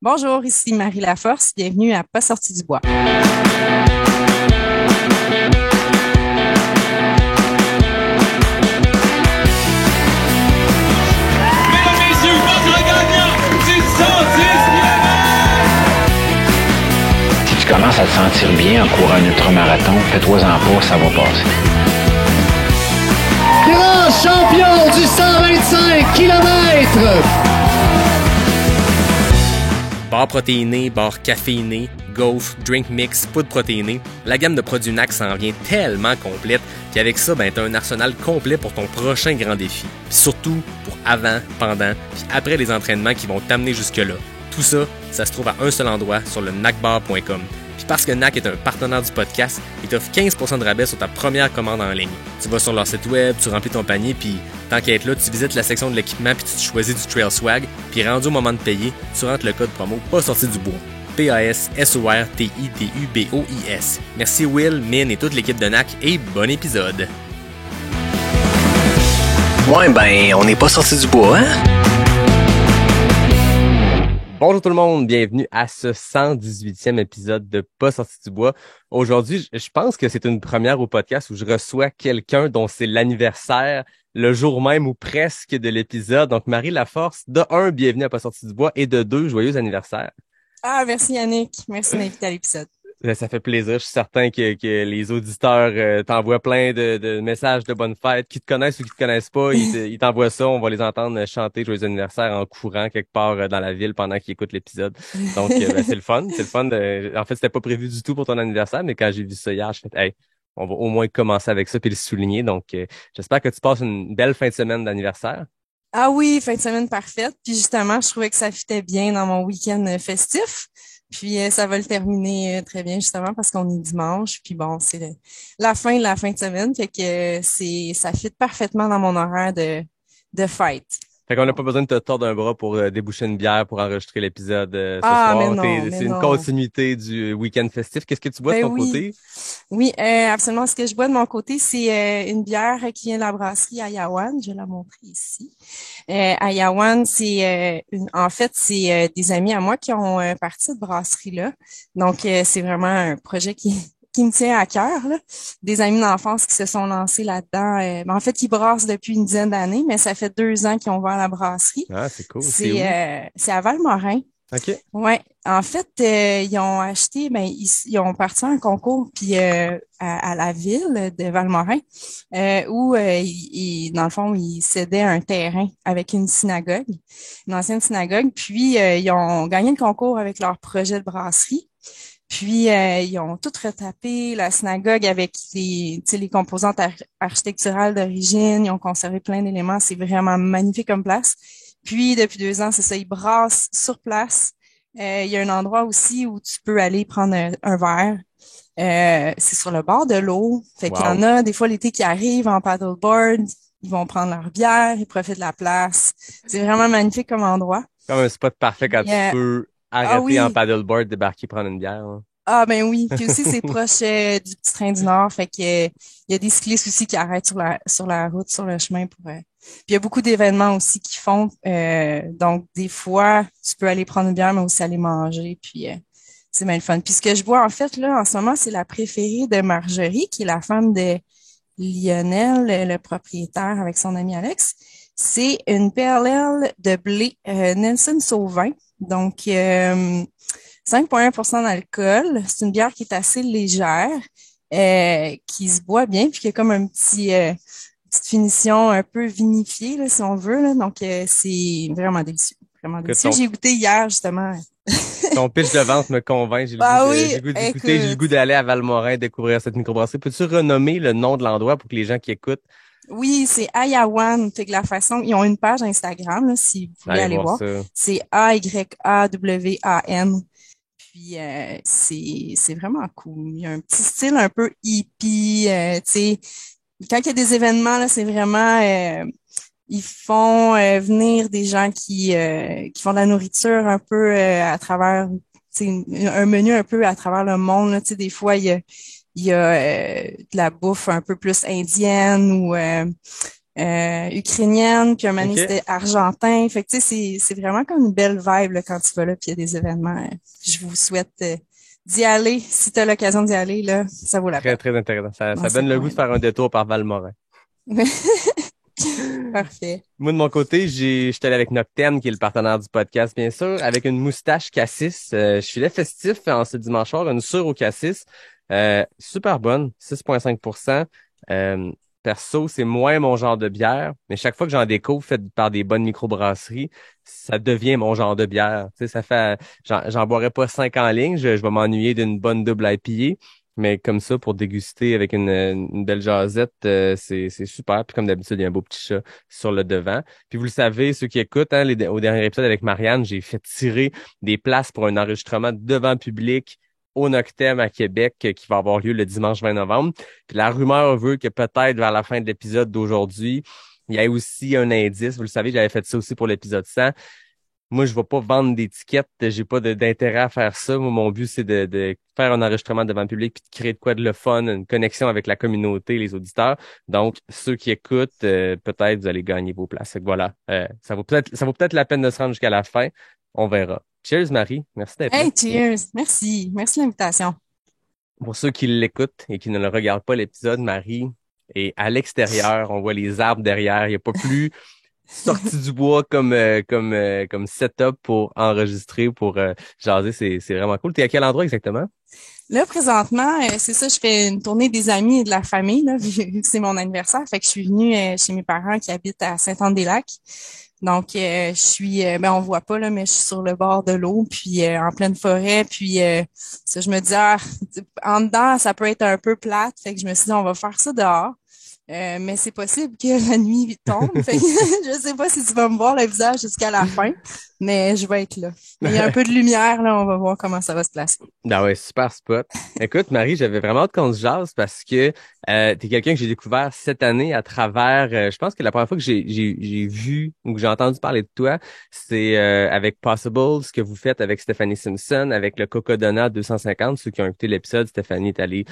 Bonjour, ici Marie Laforce. Bienvenue à Pas sorti du bois. Mesdames, messieurs, votre gagnant du 110 km! Si tu commences à te sentir bien en courant un ultramarathon, fais-toi-en pas, ça va passer. Grand champion du 125 km! Barres protéinées, barres caféinées, gaufres, drink mix, poudre protéinée, la gamme de produits NAC s'en vient tellement complète qu'avec ça, t'as un arsenal complet pour ton prochain grand défi. Puis surtout pour avant, pendant, puis après les entraînements qui vont t'amener jusque-là. Tout ça, ça se trouve à un seul endroit sur le nacbar.com. Puis parce que NAC est un partenaire du podcast, il t'offre 15% de rabais sur ta première commande en ligne. Tu vas sur leur site web, tu remplis ton panier, puis tant qu'à être là, tu visites la section de l'équipement puis tu te choisis du Trail Swag, puis rendu au moment de payer, tu rentres le code promo pas sorti du bois. PASSORTIDUBOIS. Merci Will, Min et toute l'équipe de NAC et bon épisode. Ouais, on n'est pas sorti du bois, hein? Bonjour tout le monde, bienvenue à ce 118e épisode de Pas sorti du bois. Aujourd'hui, je pense que c'est une première au podcast où je reçois quelqu'un dont c'est l'anniversaire le jour même ou presque de l'épisode. Donc Marie Laforce, de un, bienvenue à Pas sorti du bois et de deux, joyeux anniversaire. Ah, merci Yannick. Merci de m'inviter à l'épisode. Ça fait plaisir. Je suis certain que les auditeurs t'envoient plein de messages de bonne fête. Qui te connaissent ou qui te connaissent pas, ils t'envoient ça. On va les entendre chanter joyeux anniversaire en courant quelque part dans la ville pendant qu'ils écoutent l'épisode. Donc, c'est le fun. C'est le fun. En fait, c'était pas prévu du tout pour ton anniversaire, mais quand j'ai vu ça hier, je fais, hey, on va au moins commencer avec ça puis le souligner. Donc, j'espère que tu passes une belle fin de semaine d'anniversaire. Ah oui, fin de semaine parfaite. Puis justement, je trouvais que ça fitait bien dans mon week-end festif. Puis ça va le terminer très bien justement parce qu'on est dimanche. Puis bon, c'est la fin de la fin de semaine. Fait que ça fit parfaitement dans mon horaire de fête. Fait qu'on n'a pas besoin de te tordre un bras pour déboucher une bière pour enregistrer l'épisode ce Ah, soir. mais C'est une non. continuité du week-end festif. Qu'est-ce que tu bois de ton côté? Oui, absolument. Ce que je bois de mon côté, c'est une bière qui vient de la brasserie Ayawan. Je vais la montrer ici. Ayawan, en fait, c'est des amis à moi qui ont parti de cette brasserie-là. Donc, c'est vraiment un projet qui me tient à cœur, là. Des amis d'enfance qui se sont lancés là-dedans. En fait, ils brassent depuis une dizaine d'années, mais ça fait 2 ans qu'ils ont ouvert la brasserie. Ah, c'est cool. C'est où? C'est à Valmorin. OK. Ouais. En fait, ils ont acheté, ils ont parti un concours puis à la ville de Valmorin où dans le fond, ils cédaient un terrain avec une synagogue, une ancienne synagogue. Puis ils ont gagné le concours avec leur projet de brasserie. Puis, ils ont tout retapé la synagogue avec les composantes architecturales d'origine. Ils ont conservé plein d'éléments. C'est vraiment magnifique comme place. Puis, depuis 2 ans, c'est ça, ils brassent sur place. Il y a un endroit aussi où tu peux aller prendre un verre. C'est sur le bord de l'eau. Fait qu'il y en a des fois l'été qui arrivent en paddleboard. Ils vont prendre leur bière, ils profitent de la place. C'est vraiment magnifique comme endroit. Comme un spot parfait quand tu peux arrêter en paddleboard, débarquer, prendre une bière. Hein. Ah ben oui, puis aussi c'est proche du petit train du Nord, fait que il y a des cyclistes aussi qui arrêtent sur la route, sur le chemin pour. Puis il y a beaucoup d'événements aussi qui font, donc des fois tu peux aller prendre une bière, mais aussi aller manger, puis c'est bien le fun. Puis ce que je bois en fait là en ce moment, c'est la préférée de Marjorie, qui est la femme de Lionel, le propriétaire avec son ami Alex. C'est une PLL de blé Nelson Sauvin, donc 5,1% d'alcool. C'est une bière qui est assez légère, qui se boit bien, puis qui a comme un petite finition un peu vinifiée, là, si on veut. Là. Donc, c'est vraiment délicieux. Vraiment délicieux. J'ai goûté hier, justement. Ton pitch de vente me convainc. J'ai le goût d'écouter, j'ai le goût d'aller à Valmorin découvrir cette microbrasserie. Peux-tu renommer le nom de l'endroit pour que les gens qui écoutent? Oui, c'est Ayawan. Fait que la façon, ils ont une page Instagram, là, si vous voulez aller voir. C'est AYAWAN. Puis c'est vraiment cool. Il y a un petit style un peu hippie. Tu sais, quand il y a des événements là, c'est vraiment ils font venir des gens qui font de la nourriture un peu à travers, tu sais, un menu un peu à travers le monde. Là. Tu sais, des fois il y a de la bouffe un peu plus indienne ou ukrainienne, puis un moment donné, OK. c'était argentin. Fait que tu sais, c'est vraiment comme une belle vibe là, quand tu vas là, puis il y a des événements. Je vous souhaite d'y aller. Si tu as l'occasion d'y aller, là, ça vaut la Très, peine très intéressant. Ça dans ces donne le goût de coins-là. faire un détour par Valmorin. Parfait. Moi, de mon côté, j'étais allé avec Noctem, qui est le partenaire du podcast, bien sûr, avec une moustache cassis. Je suis là festif en ce dimanche soir, une sure au cassis. Super bonne, 6,5%. Euh, Perso, c'est moins mon genre de bière, mais chaque fois que j'en découvre, faite par des bonnes microbrasseries, ça devient mon genre de bière. Tu sais, ça fait, j'en boirais pas 5 en ligne, je vais m'ennuyer d'une bonne double IPA. Mais comme ça, pour déguster avec une belle jasette, c'est super. Puis comme d'habitude, il y a un beau petit chat sur le devant. Puis vous le savez, ceux qui écoutent, hein, au dernier épisode avec Marianne, j'ai fait tirer des places pour un enregistrement devant public au Noctem à Québec qui va avoir lieu le dimanche 20 novembre. Puis la rumeur veut que peut-être vers la fin de l'épisode d'aujourd'hui, il y a aussi un indice. Vous le savez, j'avais fait ça aussi pour l'épisode 100. Moi, je vais pas vendre d'étiquettes, j'ai pas d'intérêt à faire ça. Moi, mon but, c'est de faire un enregistrement devant le public puis de créer de quoi de le fun, une connexion avec la communauté, les auditeurs. Donc, ceux qui écoutent, peut-être vous allez gagner vos places. Fait que voilà, ça vaut peut-être la peine de se rendre jusqu'à la fin. On verra. Cheers, Marie. Merci d'être là. Hey, cheers! Merci. Merci de l'invitation. Pour ceux qui l'écoutent et qui ne le regardent pas, l'épisode, Marie est à l'extérieur. On voit les arbres derrière. Il n'y a pas plus sorti du bois comme setup pour enregistrer, pour jaser. C'est vraiment cool. T'es à quel endroit exactement? Là, présentement, c'est ça, je fais une tournée des amis et de la famille, là, vu que c'est mon anniversaire. Fait que je suis venue chez mes parents qui habitent à Saint-Anne-des-Lacs. Donc, je suis, on voit pas, là, mais je suis sur le bord de l'eau, puis en pleine forêt. Puis, ça, je me dis, en dedans, ça peut être un peu plate. Fait que je me suis dit, on va faire ça dehors. Mais c'est possible que la nuit tombe. Fait que je sais pas si tu vas me voir le visage jusqu'à la fin, mais je vais être là. Mais il y a un peu de lumière, là, on va voir comment ça va se placer. Ah ouais, super spot. Écoute, Marie, j'avais vraiment hâte qu'on se jase parce que t'es quelqu'un que j'ai découvert cette année à travers. Je pense que la première fois que j'ai vu ou que j'ai entendu parler de toi, c'est avec Possible, ce que vous faites avec Stéphanie Simpson, avec le Cocodona 250. Ceux qui ont écouté l'épisode, Stéphanie est allée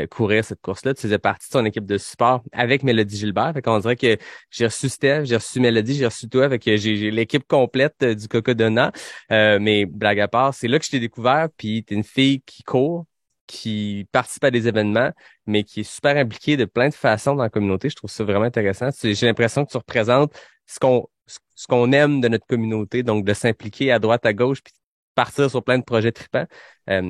courir cette course-là. Tu faisais partie de son équipe de support avec Mélodie Gilbert. Fait qu'on dirait que j'ai reçu Steph, j'ai reçu Mélodie, j'ai reçu toi. Fait que j'ai l'équipe complète du Cocodona. Mais blague à part, c'est là que je t'ai découvert, puis t'es une fille qui court, qui participe à des événements, mais qui est super impliquée de plein de façons dans la communauté. Je trouve ça vraiment intéressant. J'ai l'impression que tu représentes ce qu'on aime de notre communauté, donc de s'impliquer à droite, à gauche, puis partir sur plein de projets tripants.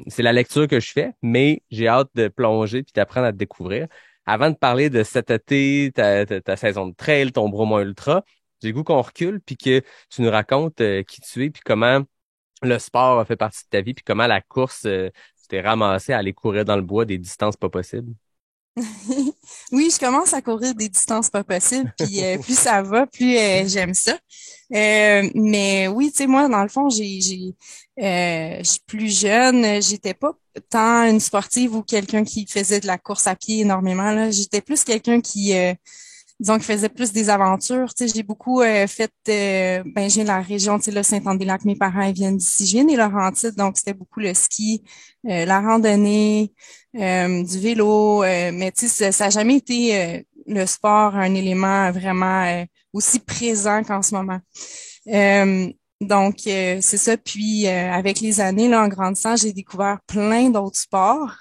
C'est la lecture que je fais, mais j'ai hâte de plonger puis d'apprendre à te découvrir. Avant de parler de cet été, ta saison de trail, ton Bromont Ultra, j'ai le goût qu'on recule puis que tu nous racontes qui tu es puis comment le sport a fait partie de ta vie puis comment la course, tu t'es ramassé à aller courir dans le bois des distances pas possibles. Oui, je commence à courir des distances pas possibles, puis plus ça va, plus j'aime ça. Mais oui, tu sais, moi, dans le fond, je suis plus jeune, j'étais pas tant une sportive ou quelqu'un qui faisait de la course à pied énormément, là. J'étais plus quelqu'un qui disons qu'il faisait plus des aventures. Tu sais, j'ai beaucoup fait, ben, j'ai la région, tu sais, là, Saint-Anne-des-Lacs, mes parents ils viennent d'ici. Je viens des Laurentides, donc c'était beaucoup le ski, la randonnée, du vélo. Mais tu sais, ça n'a jamais été le sport un élément vraiment aussi présent qu'en ce moment. C'est ça. Puis, avec les années, là, en grandissant, j'ai découvert plein d'autres sports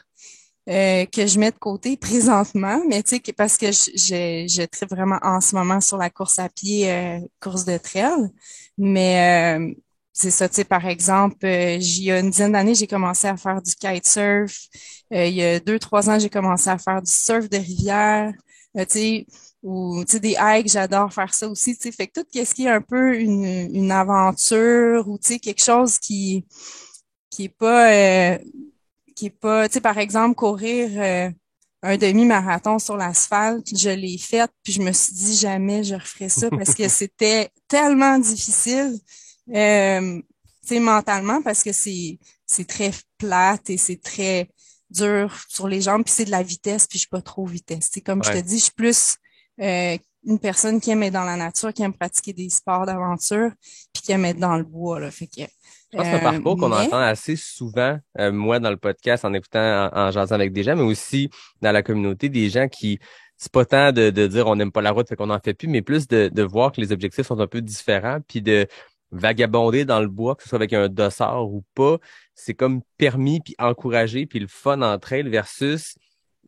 que je mets de côté présentement, mais tu sais, parce que je tripe vraiment en ce moment sur la course à pied, course de trail. Mais c'est ça, tu sais, par exemple, il y a une dizaine d'années, j'ai commencé à faire du kitesurf. Il y a 2, 3 ans, j'ai commencé à faire du surf de rivière. Tu sais, ou tu sais, des hikes, j'adore faire ça aussi. Tu sais, fait que tout ce qui est un peu une aventure ou tu sais, quelque chose qui est pas tu sais, par exemple, courir un demi-marathon sur l'asphalte, je l'ai fait, puis je me suis dit jamais je referais ça parce que c'était tellement difficile, tu sais, mentalement, parce que c'est très plate et c'est très dur sur les jambes, puis c'est de la vitesse, puis je suis pas trop vitesse. C'est comme je te Ouais. dis, je suis plus une personne qui aime être dans la nature, qui aime pratiquer des sports d'aventure, puis qui aime être dans le bois, là. Fait que Je pense que c'est un parcours qu'on mais entend assez souvent, moi, dans le podcast, en écoutant, en jasant avec des gens, mais aussi dans la communauté, des gens qui c'est pas tant de dire on n'aime pas la route, fait qu'on n'en fait plus, mais plus de voir que les objectifs sont un peu différents, puis de vagabonder dans le bois, que ce soit avec un dossard ou pas, c'est comme permis, puis encouragé, puis le fun en trail versus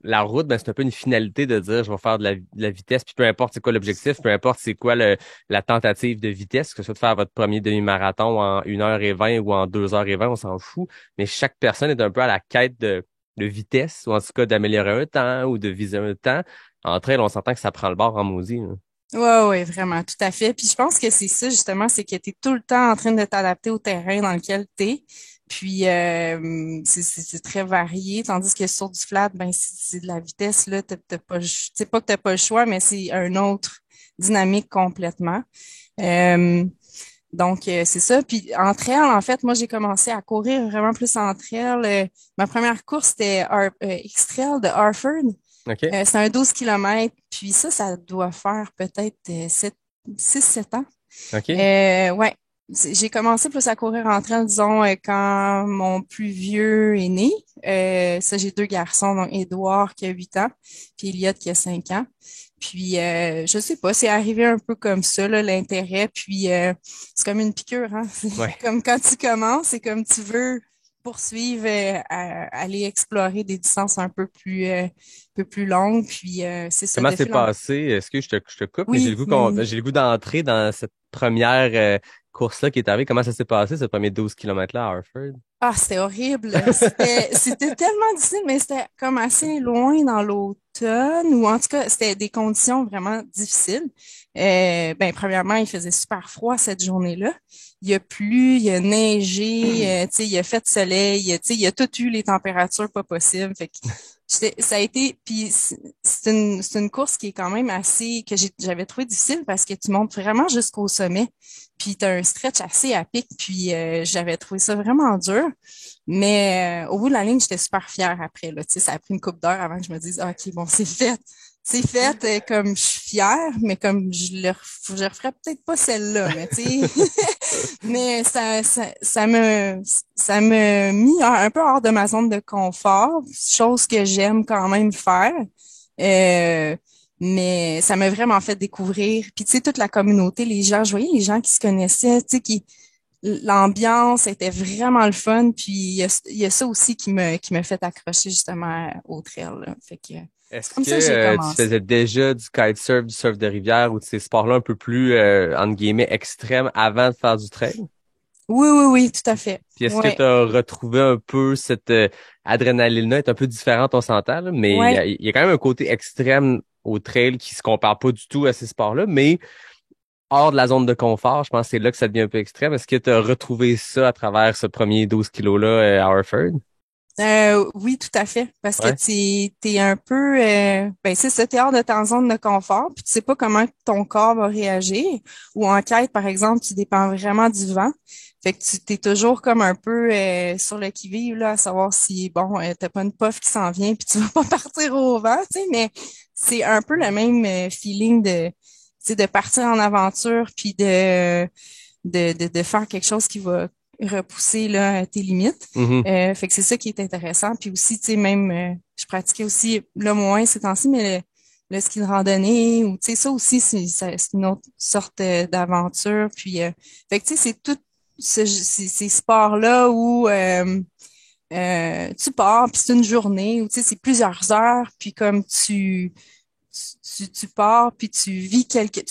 la route, ben, c'est un peu une finalité de dire je vais faire de la vitesse, puis peu importe c'est quoi l'objectif, peu importe c'est quoi la tentative de vitesse, que ce soit de faire votre premier demi-marathon en 1h20 ou en 2h20, on s'en fout. Mais chaque personne est un peu à la quête de vitesse, ou en tout cas d'améliorer un temps ou de viser un temps. En trail, on s'entend que ça prend le bord en maudit, là. Ouais, ouais, vraiment, tout à fait. Puis je pense que c'est ça, justement, c'est que tu es tout le temps en train de t'adapter au terrain dans lequel tu es. Puis c'est très varié, tandis que sur du flat, ben c'est de la vitesse, là, t'as pas, c'est pas que t'as pas le choix, mais c'est un autre dynamique complètement. Euh, donc, c'est ça. Puis entre elles, en fait, moi, j'ai commencé à courir vraiment plus entre elles. Ma première course, c'était X-Trail de Harford. OK? C'est un 12 kilomètres. Puis ça doit faire peut-être 6-7 ans. OK? Ouais. J'ai commencé plus à courir en train, disons, quand mon plus vieux est né. Ça, j'ai deux garçons, donc Édouard qui a 8 ans, puis Elliot qui a 5 ans. Puis, je sais pas, c'est arrivé un peu comme ça, là, l'intérêt. Puis, c'est comme une piqûre, hein. Ouais. C'est comme quand tu commences, c'est comme tu veux poursuivre, aller explorer des distances un peu plus longues. Puis, c'est ça, Comment de c'est fil en... passé? Est-ce que je te coupe, mais Oui, mais j'ai le goût d'entrer dans cette première course-là qui est arrivée. Comment ça s'est passé, ce premier 12 kilomètres-là à Harford? ah, c'était horrible. C'était tellement difficile, mais c'était comme assez loin dans l'automne, ou en tout cas, c'était des conditions vraiment difficiles. Ben, premièrement, il faisait super froid cette journée-là. Il a plu, il a neigé, tu sais, il a fait soleil, tu sais, il a tout eu les températures pas possibles. Fait que ça a été, puis c'est une course qui est quand même assez, que j'avais trouvé difficile parce que tu montes vraiment jusqu'au sommet. Puis tu as un stretch assez à pic, puis j'avais trouvé ça vraiment dur. Mais au bout de la ligne, j'étais super fière après. Là, tu sais, ça a pris une couple d'heures avant que je me dise, ah, OK, bon, c'est fait. C'est fait, comme je suis fière, mais comme je referais peut-être pas celle-là, mais tu sais. Mais ça me mis un peu hors de ma zone de confort, chose que j'aime quand même faire. Euh, mais ça m'a vraiment fait découvrir. Puis tu sais, toute la communauté, les gens, je voyais les gens qui se connaissaient, tu sais, l'ambiance était vraiment le fun. Puis il y a ça aussi qui me fait accrocher justement au trail, là. Fait que c'est Est-ce comme que ça que j'ai tu commencé. faisais déjà du kitesurf, du surf de rivière ou de ces sports-là un peu plus, entre guillemets, extrêmes avant de faire du trail? Oui, oui, oui, tout à fait. Puis est-ce que Ouais, tu as retrouvé un peu cette adrénaline-là, est un peu différente, on s'entend, là, mais ouais. il y a quand même un côté extrême au trail qui se compare pas du tout à ces sports-là, mais hors de la zone de confort, je pense que c'est là que ça devient un peu extrême. Est-ce que tu as retrouvé ça à travers ce premier 12 kilos-là à Harford? Oui, tout à fait. Parce que Ouais. t'es un peu, ben c'est ça, t'es hors de ta zone de confort, puis tu sais pas comment ton corps va réagir. Ou en quête, par exemple, tu dépends vraiment du vent. Fait que tu t'es toujours comme un peu sur le qui-vive là, à savoir si bon, t'as pas une puff qui s'en vient, puis tu vas pas partir au vent, tu sais. Mais c'est un peu le même feeling de, tu sais, de partir en aventure, puis de faire quelque chose qui va repousser là, tes limites. Mhm. Fait que c'est ça qui est intéressant. Puis aussi, tu sais, même, je pratiquais aussi, là, moins ces temps-ci, mais le ski de randonnée, ou tu sais, ça aussi, c'est une autre sorte d'aventure. Puis, fait que tu sais, c'est tout ces sports-là où tu pars, puis c'est une journée, ou tu sais, c'est plusieurs heures, puis comme tu pars, puis tu vis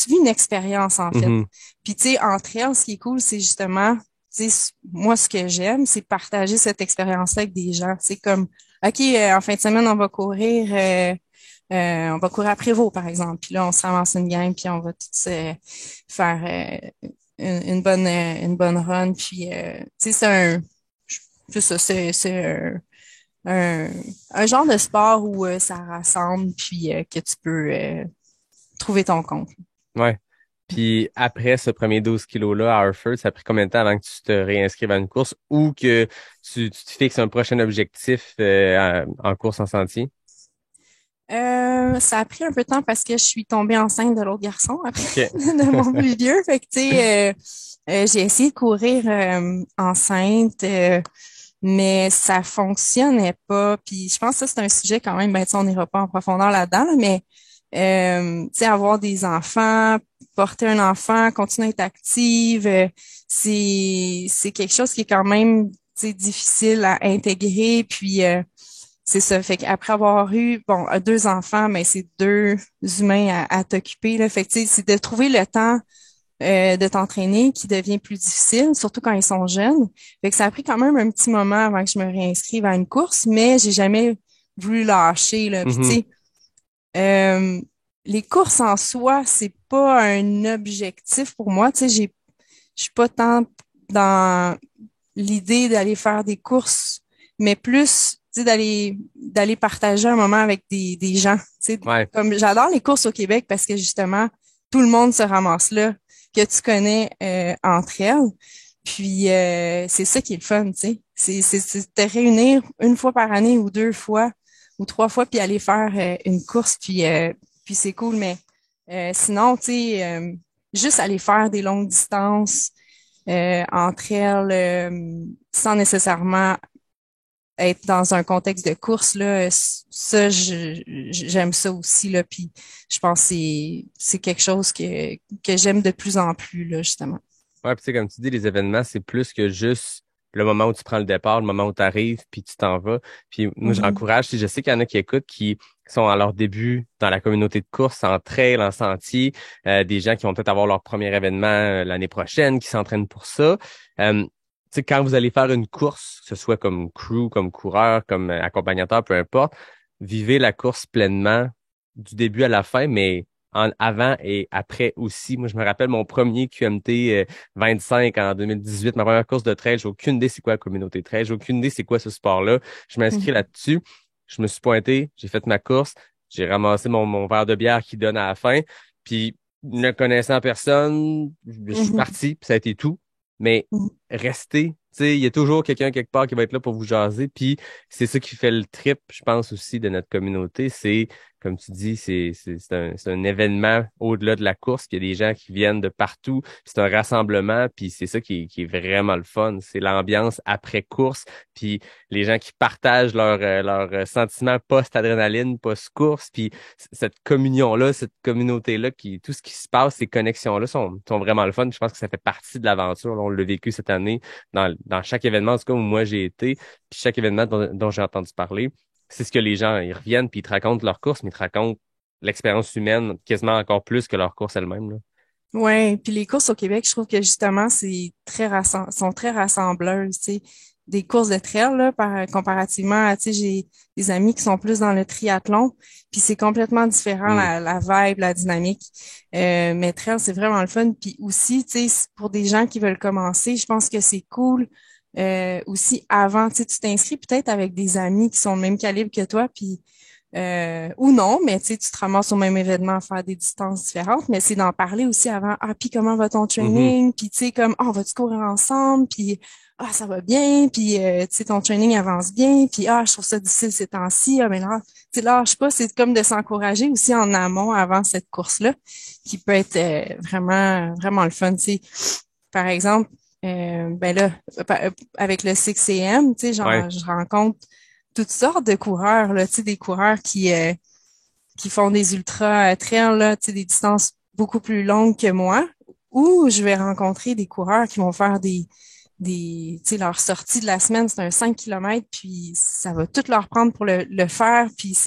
une expérience, en fait. Mhm. Puis, tu sais, entre elles, ce qui est cool, c'est justement, tu sais, moi, ce que j'aime, c'est partager cette expérience-là avec des gens. C'est comme, OK, en fin de semaine, on va courir à Prévost, par exemple. Puis là, on se ramasse une gang, puis on va tous faire une bonne run. Puis, tu sais, c'est ça, c'est un, un genre de sport où ça rassemble, puis que tu peux trouver ton compte. Ouais. Puis après ce premier 12 kilos-là à Harford, ça a pris combien de temps avant que tu te réinscrives à une course ou que tu te fixes un prochain objectif en course en sentier? Ça a pris un peu de temps parce que je suis tombée enceinte de l'autre garçon après, OK. de mon plus vieux. Fait que, tu sais, j'ai essayé de courir enceinte, mais ça fonctionnait pas. Puis je pense que ça, c'est un sujet quand même, ben, tu sais, on n'ira pas en profondeur là-dedans, là, mais Tu sais, avoir des enfants, porter un enfant, continuer à être active, c'est quelque chose qui est quand même, tu sais, difficile à intégrer. Puis c'est ça. Fait qu'après avoir eu, bon, deux enfants, mais c'est deux humains à t'occuper, là. Fait que, tu sais, c'est de trouver le temps de t'entraîner qui devient plus difficile, surtout quand ils sont jeunes. Fait que ça a pris quand même un petit moment avant que je me réinscrive à une course, mais j'ai jamais voulu lâcher, là. Puis, tu Mhm. sais, euh, les courses en soi, c'est pas un objectif pour moi. Tu sais, je suis pas tant dans l'idée d'aller faire des courses, mais plus, tu sais, d'aller partager un moment avec des gens. Tu sais, Ouais. comme j'adore les courses au Québec parce que justement, tout le monde se ramasse là, que tu connais entre elles. Puis c'est ça qui est le fun, tu sais. C'est de te réunir une fois par année ou deux fois ou trois fois puis aller faire une course puis c'est cool. Mais sinon, tu sais, juste aller faire des longues distances entre elles sans nécessairement être dans un contexte de course là, ça j'aime ça aussi là. Puis je pense que c'est quelque chose que j'aime de plus en plus là justement. Ouais, puis tu sais, comme tu dis, les événements, c'est plus que juste le moment où tu prends le départ, le moment où tu arrives, puis tu t'en vas. Puis moi, Mhm. j'encourage, je sais qu'il y en a qui écoutent, qui sont à leur début dans la communauté de course, en trail, en sentier, des gens qui vont peut-être avoir leur premier événement l'année prochaine, qui s'entraînent pour ça. Tu sais, quand vous allez faire une course, que ce soit comme crew, comme coureur, comme accompagnateur, peu importe, vivez la course pleinement du début à la fin, mais en avant et après aussi. Moi, je me rappelle mon premier QMT 25 en 2018, ma première course de trail. J'ai aucune idée c'est quoi la communauté trail. J'ai aucune idée c'est quoi ce sport-là. Je m'inscris Mhm. là-dessus. Je me suis pointé, j'ai fait ma course, j'ai ramassé mon verre de bière qui donne à la fin. Puis, ne connaissant personne, je suis Mhm. parti, puis ça a été tout. Mais Mhm. restez, tu sais, il y a toujours quelqu'un quelque part qui va être là pour vous jaser. Puis, c'est ça qui fait le trip, je pense aussi, de notre communauté. C'est comme tu dis, c'est un événement au-delà de la course. Puis il y a des gens qui viennent de partout. C'est un rassemblement. Puis c'est ça qui est vraiment le fun. C'est l'ambiance après course. Puis les gens qui partagent leurs sentiments post-adrénaline, post-course. Puis cette communion-là, cette communauté-là, qui tout ce qui se passe, ces connexions-là sont vraiment le fun. Je pense que ça fait partie de l'aventure. Là, on l'a vécu cette année dans chaque événement, en tout cas où moi j'ai été, puis chaque événement dont j'ai entendu parler c'est ce que les gens, ils reviennent puis ils te racontent leur course, mais ils te racontent l'expérience humaine quasiment encore plus que leur course elle-même, là. Ouais, puis les courses au Québec, je trouve que justement c'est sont très rassembleuses, tu sais. Des courses de trail là, comparativement à, tu sais, j'ai des amis qui sont plus dans le triathlon, puis c'est complètement différent Hmm. la vibe, la dynamique. Mais trail, c'est vraiment le fun. Puis aussi, tu sais, pour des gens qui veulent commencer, je pense que c'est cool. Aussi avant, tu sais, tu t'inscris peut-être avec des amis qui sont le même calibre que toi, puis ou non, mais tu sais, tu te ramasses au même événement à faire des distances différentes, mais c'est d'en parler aussi avant. Ah, puis comment va ton Mhm. training? Puis tu sais, comme, ah, on va-tu courir ensemble? Puis, ah, ça va bien. Puis, tu sais, ton training avance bien. Puis, ah, je trouve ça difficile ces temps-ci. Ah, mais là, tu sais, lâche pas. C'est comme de s'encourager aussi en amont avant cette course-là, qui peut être vraiment, vraiment le fun. Tu sais, par exemple, ben là, avec le 6 AM, tu sais, Ouais. je rencontre toutes sortes de coureurs, là, tu sais, des coureurs qui font des ultra trails, là, tu sais, des distances beaucoup plus longues que moi, ou je vais rencontrer des coureurs qui vont faire tu sais, leur sortie de la semaine, c'est un 5 kilomètres, puis ça va tout leur prendre pour le faire, puis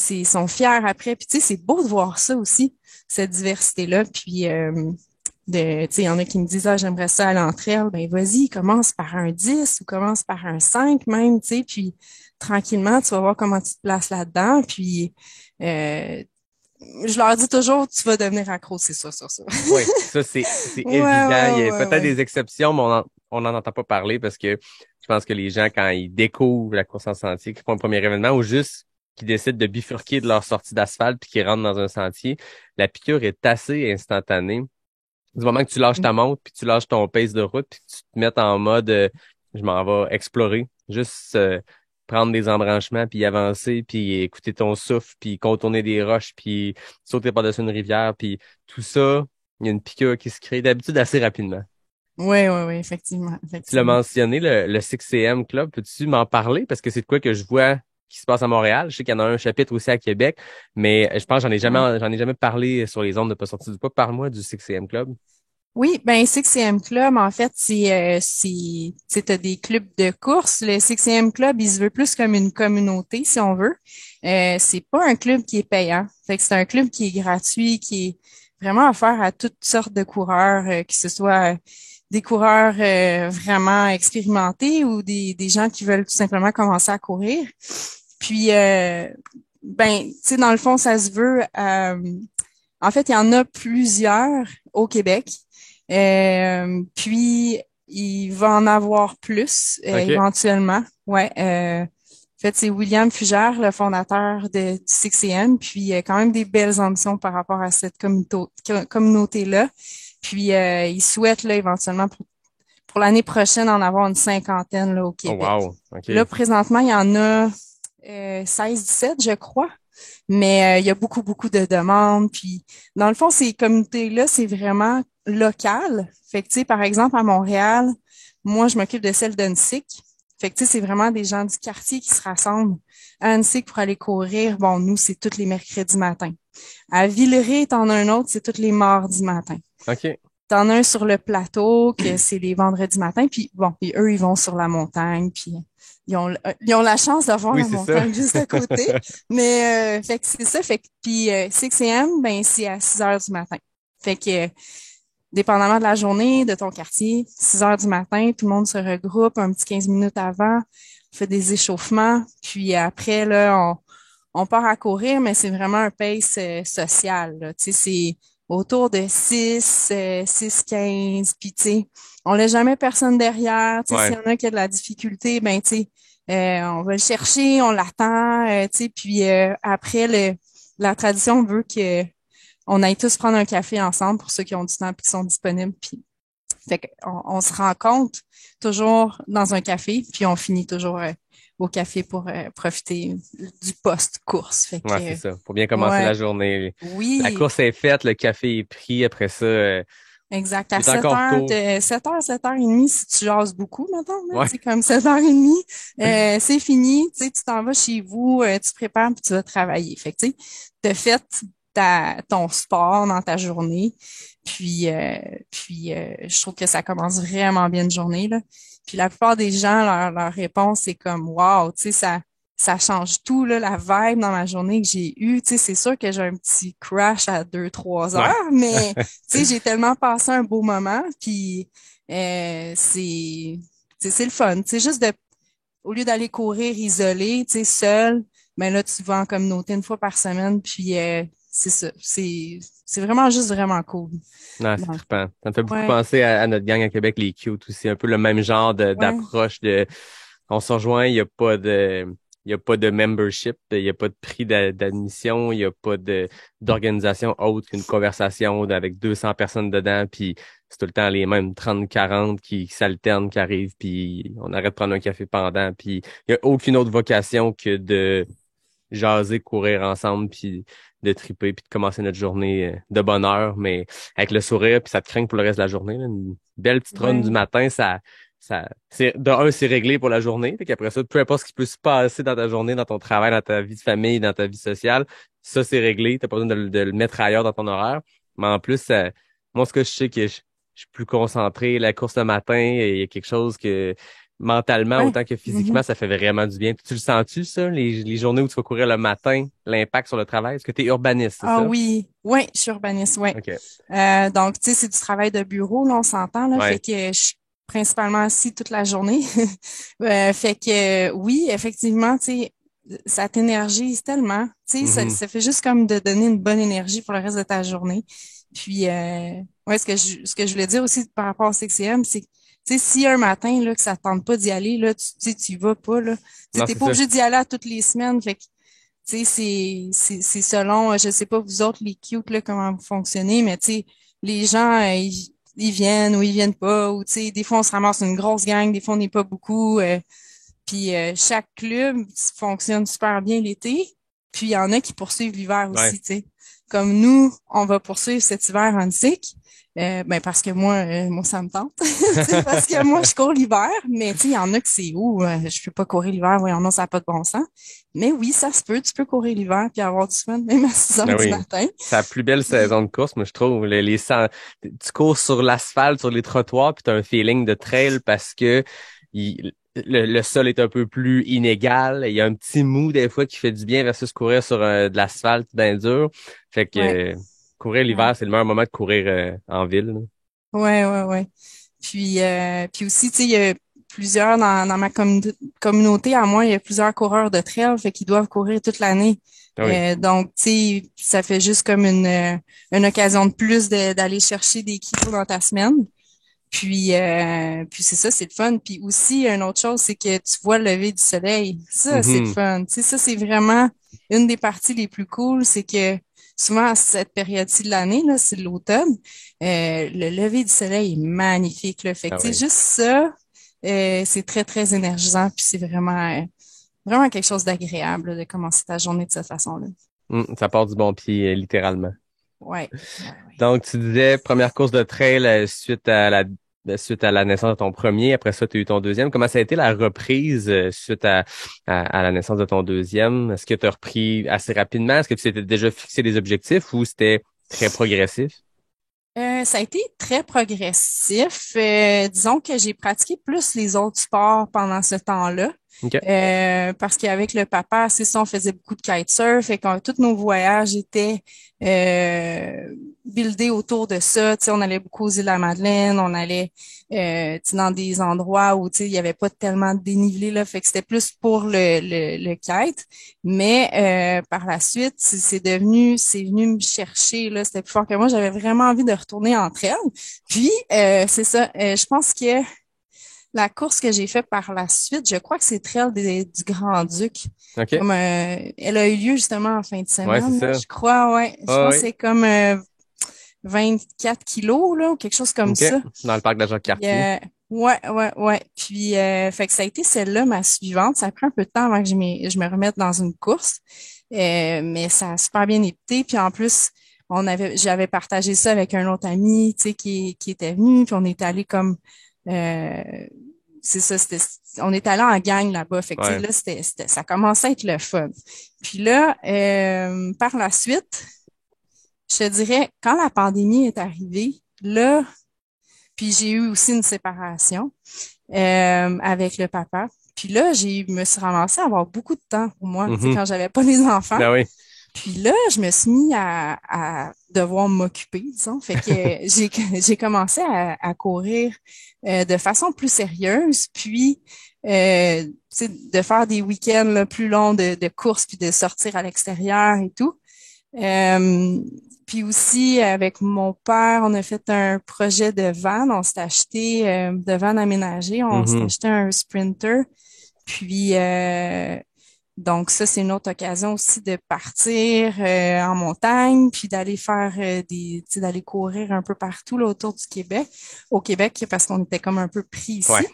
ils sont fiers après, puis tu sais, c'est beau de voir ça aussi, cette diversité-là, puis tu sais, il y en a qui me disent, ah, j'aimerais ça aller entre elles. Ben, vas-y, commence par un 10 ou commence par un 5 même, tu sais, puis tranquillement, tu vas voir comment tu te places là-dedans. Puis, je leur dis toujours, tu vas devenir accro, c'est ça, sur ça. Oui, ça c'est Ouais, évident. ouais, Il y a ouais, peut-être ouais. des exceptions, mais on en entend pas parler parce que je pense que les gens, quand ils découvrent la course en sentier, qui font un premier événement ou juste qui décident de bifurquer de leur sortie d'asphalte puis qui rentrent dans un sentier, la piqûre est assez instantanée. Du moment que tu lâches ta montre puis tu lâches ton pace de route puis que tu te mets en mode je m'en vais explorer, juste prendre des embranchements puis avancer puis écouter ton souffle puis contourner des roches puis sauter par-dessus une rivière puis tout ça, il y a une piqûre qui se crée d'habitude assez rapidement. Ouais, ouais, ouais, effectivement, Tu l'as effectivement. mentionné, le 6 AM Club, peux-tu m'en parler? Parce que c'est de quoi que je vois qui se passe à Montréal. Je sais qu'il y en a un chapitre aussi à Québec, mais je pense que j'en ai jamais parlé sur les ondes de Pas sorti du poids. Parle-moi du 6cm Club. Oui, ben 6cm Club, en fait, t'as des clubs de course. Le 6cm Club, il se veut plus comme une communauté, si on veut. C'est pas un club qui est payant. Fait que c'est un club qui est gratuit, qui est vraiment offert à toutes sortes de coureurs, que ce soit des coureurs vraiment expérimentés ou des gens qui veulent tout simplement commencer à courir. Puis, ben, tu sais, dans le fond, ça se veut. En fait, il y en a plusieurs au Québec. Puis, il va en avoir plus OK. éventuellement. Ouais. En fait, c'est William Fugère, le fondateur du 6cm. Puis, il y a quand même des belles ambitions par rapport à cette communauté-là. Puis, il souhaite là éventuellement pour l'année prochaine en avoir une cinquantaine là au Oh, Québec. wow. OK. Là, présentement, il y en a 16-17, je crois. Mais il y a beaucoup, beaucoup de demandes. Puis, dans le fond, ces communautés-là, c'est vraiment local. Fait que, tu sais, par exemple, à Montréal, moi, je m'occupe de celle d'Unsick. Fait que, tu sais, c'est vraiment des gens du quartier qui se rassemblent à Unsick pour aller courir. Bon, nous, c'est tous les mercredis matins. À Villeray, t'en as un autre, c'est tous les mardis matins. OK. T'en as un sur le plateau, que c'est les vendredis matins. Puis, bon, puis eux, ils vont sur la montagne. Puis, ils ont la chance d'avoir Oui, la c'est montagne ça. juste à côté. Mais fait que c'est ça. Fait que puis 6am, ben c'est à 6 heures du matin. Fait que dépendamment de la journée, de ton quartier, 6 heures du matin, tout le monde se regroupe un petit 15 minutes avant, on fait des échauffements, puis après là, on part à courir, mais c'est vraiment un pace social, là. Tu sais, c'est autour de 6, 15, puis tu sais, on laisse jamais personne derrière. Tu sais, s'il Ouais. y en a qui a de la difficulté, ben tu sais, on va le chercher, on l'attend, tu sais, puis après la tradition veut que on aille tous prendre un café ensemble pour ceux qui ont du temps et qui sont disponibles. Puis, fait on se rencontre toujours dans un café, puis on finit toujours au café pour profiter du post-course. Fait Ouais, c'est que, ça. Pour bien commencer la ouais, journée. La oui, course est faite, le café est pris. Après ça, exact. il À est 7 encore heures, tôt. 7h30, si tu jases beaucoup, maintenant, là, Ouais. tu sais, comme 7h30, c'est fini, tu sais, tu t'en vas chez vous, tu te prépares puis tu vas travailler. Fait que, tu sais, t'as fait ton sport dans ta journée. Puis, je trouve que ça commence vraiment bien une journée, là. Puis la plupart des gens, leur réponse, c'est comme wow, tu sais, ça change tout, là, la vibe dans ma journée que j'ai eue. Tu sais, c'est sûr que j'ai un petit crash à 2, 3 Ouais. heures, mais tu sais, j'ai tellement passé un beau moment, puis c'est le fun. Tu sais, juste au lieu d'aller courir isolé, tu sais, seul, ben là, tu vas en communauté une fois par semaine, puis c'est ça. C'est vraiment juste vraiment cool. Non, c'est Dans le fond. trippant. Ça me fait beaucoup Ouais, penser à notre gang à Québec, les Cute aussi. Un peu le même genre ouais. d'approche de, on se rejoint, il y a pas de membership, il y a pas de prix d'admission, il y a pas d'organisation autre qu'une conversation avec 200 personnes dedans, puis c'est tout le temps les mêmes 30, 40 qui s'alternent, qui arrivent, puis on arrête de prendre un café pendant, puis il y a aucune autre vocation que de jaser, courir ensemble, puis de triper, puis de commencer notre journée de bonne heure, mais avec le sourire, puis ça te craint pour le reste de la journée, là. Une belle petite run du Ouais. matin, de un, c'est réglé pour la journée, fait qu'après ça, peu importe ce qui peut se passer dans ta journée, dans ton travail, dans ta vie de famille, dans ta vie sociale, ça, c'est réglé, t'as pas besoin de le mettre ailleurs dans ton horaire, mais en plus, moi, ce que je sais que je suis plus concentré, la course le matin, il y a quelque chose que mentalement Ouais. autant que Mhm. physiquement, ça fait vraiment du bien. Puis tu le sens-tu, ça, les journées où tu vas courir le matin, l'impact sur le travail? Est-ce que tu es urbaniste, c'est Ah ça? oui, oui, je suis urbaniste, oui. OK. Donc, tu sais, c'est du travail de bureau, là, on s'entend, là, fait Ouais. que je suis principalement assis toute la journée. Fait que oui, effectivement, tu sais, ça t'énergise tellement. Tu sais, Mhm. ça fait juste comme de donner une bonne énergie pour le reste de ta journée. Puis, ouais, ce que je voulais dire aussi par rapport au CXM, c'est que, tu sais, si un matin, là, que ça te tente pas d'y aller, là, tu sais, tu y vas pas, là. Tu sais, Non, t'es c'est pas ça. obligé d'y aller à toutes les semaines. Fait que tu sais, c'est selon, je sais pas vous autres, les cute, là, comment vous fonctionnez, mais tu sais, les gens, ils viennent ou ils viennent pas, ou tu sais, des fois on se ramasse une grosse gang, des fois on n'est pas beaucoup. Puis chaque club fonctionne super bien l'été. Puis il y en a qui poursuivent l'hiver Ouais. aussi, tu sais. Comme nous, on va poursuivre cet hiver en cycle. Parce que moi ça me tente. Tu sais, parce que moi je cours l'hiver, mais tu sais il y en a que c'est où je peux pas courir l'hiver, voyons non, ça n'a pas de bon sens. Mais oui, ça se peut, tu peux courir l'hiver puis avoir du fun même à 6 heures Ben du oui. matin. C'est la plus belle Puis saison de course, moi, je trouve. Tu cours sur l'asphalte, sur les trottoirs, puis t'as un feeling de trail parce que le sol est un peu plus inégal. Il y a un petit mou, des fois, qui fait du bien versus courir sur de l'asphalte bien dur. Fait que ouais, courir ouais, l'hiver, c'est le meilleur moment de courir en ville, là. ouais. Puis aussi, tu sais, il y a plusieurs dans ma communauté, à moi, il y a plusieurs coureurs de trail, fait qu'ils doivent courir toute l'année. Ah oui. Donc, tu sais, ça fait juste comme une occasion de plus d'aller chercher des kilos dans ta semaine. Puis c'est ça, c'est le fun. Puis aussi, une autre chose, c'est que tu vois le lever du soleil. Ça, c'est le Mhm. fun. Tu sais, ça, c'est vraiment une des parties les plus cool. C'est que souvent, à cette période-ci de l'année, là, c'est l'automne, le lever du soleil est magnifique, là. Fait que, Ah tu sais, oui. juste ça, c'est très, très énergisant. Puis c'est vraiment quelque chose d'agréable, là, de commencer ta journée de cette façon-là. Ça part du bon pied, littéralement. Ouais, ouais. Donc, tu disais, première course de trail suite à la naissance de ton premier. Après ça, tu as eu ton deuxième. Comment ça a été la reprise suite à la naissance de ton deuxième? Est-ce que tu as repris assez rapidement? Est-ce que tu t'étais déjà fixé des objectifs ou c'était très progressif? Ça a été très progressif. Disons que j'ai pratiqué plus les autres sports pendant ce temps-là. OK. Parce qu'avec le papa, c'est ça, on faisait beaucoup de kitesurf et quand tous nos voyages étaient buildés autour de ça. Tu sais, on allait beaucoup aux îles de la Madeleine, on allait tu sais, dans des endroits où tu sais, il y avait pas tellement de dénivelé là, fait que c'était plus pour le kite. Mais par la suite, c'est venu me chercher là, c'était plus fort que moi. J'avais vraiment envie de retourner entre elles. Puis c'est ça, je pense que la course que j'ai faite par la suite, je crois que c'est Trail du Grand-Duc. OK. Comme elle a eu lieu justement en fin de Ouais, c'est semaine, là, ça. je crois, ouais. Je Ah pense que oui. c'est comme 24 kilos, là, ou quelque chose comme OK. ça. Dans le parc de Puis, Jacques-Cartier. ouais. Puis, fait que ça a été celle-là, ma suivante. Ça a pris un peu de temps avant que je me remette dans une course. Mais ça a super bien été. Puis en plus, j'avais partagé ça avec un autre ami, tu sais, qui était venu. Puis on est allé comme, euh, c'est ça, on est allé en gang là-bas. Fait que, tu sais, Ouais. là, ça commençait à être le fun. Puis là, par la suite, je te dirais, quand la pandémie est arrivée, là, puis j'ai eu aussi une séparation avec le papa. Puis là, me suis ramassée à avoir beaucoup de temps pour moi, tu sais, Mhm. quand j'avais pas les enfants. Ben oui. Puis là, je me suis mis à devoir m'occuper, disons. Fait que j'ai commencé à courir de façon plus sérieuse, puis tu sais, de faire des week-ends là, plus longs de courses, puis de sortir à l'extérieur et tout. Euh, Puis aussi, avec mon père, on a fait un projet de van. On s'est acheté de van aménagé. On s'est Mhm. acheté un Sprinter. Puis, donc ça, c'est une autre occasion aussi de partir en montagne, puis d'aller faire tu sais, d'aller courir un peu partout là, autour du Québec, au Québec, parce qu'on était comme un peu pris Ouais. ici.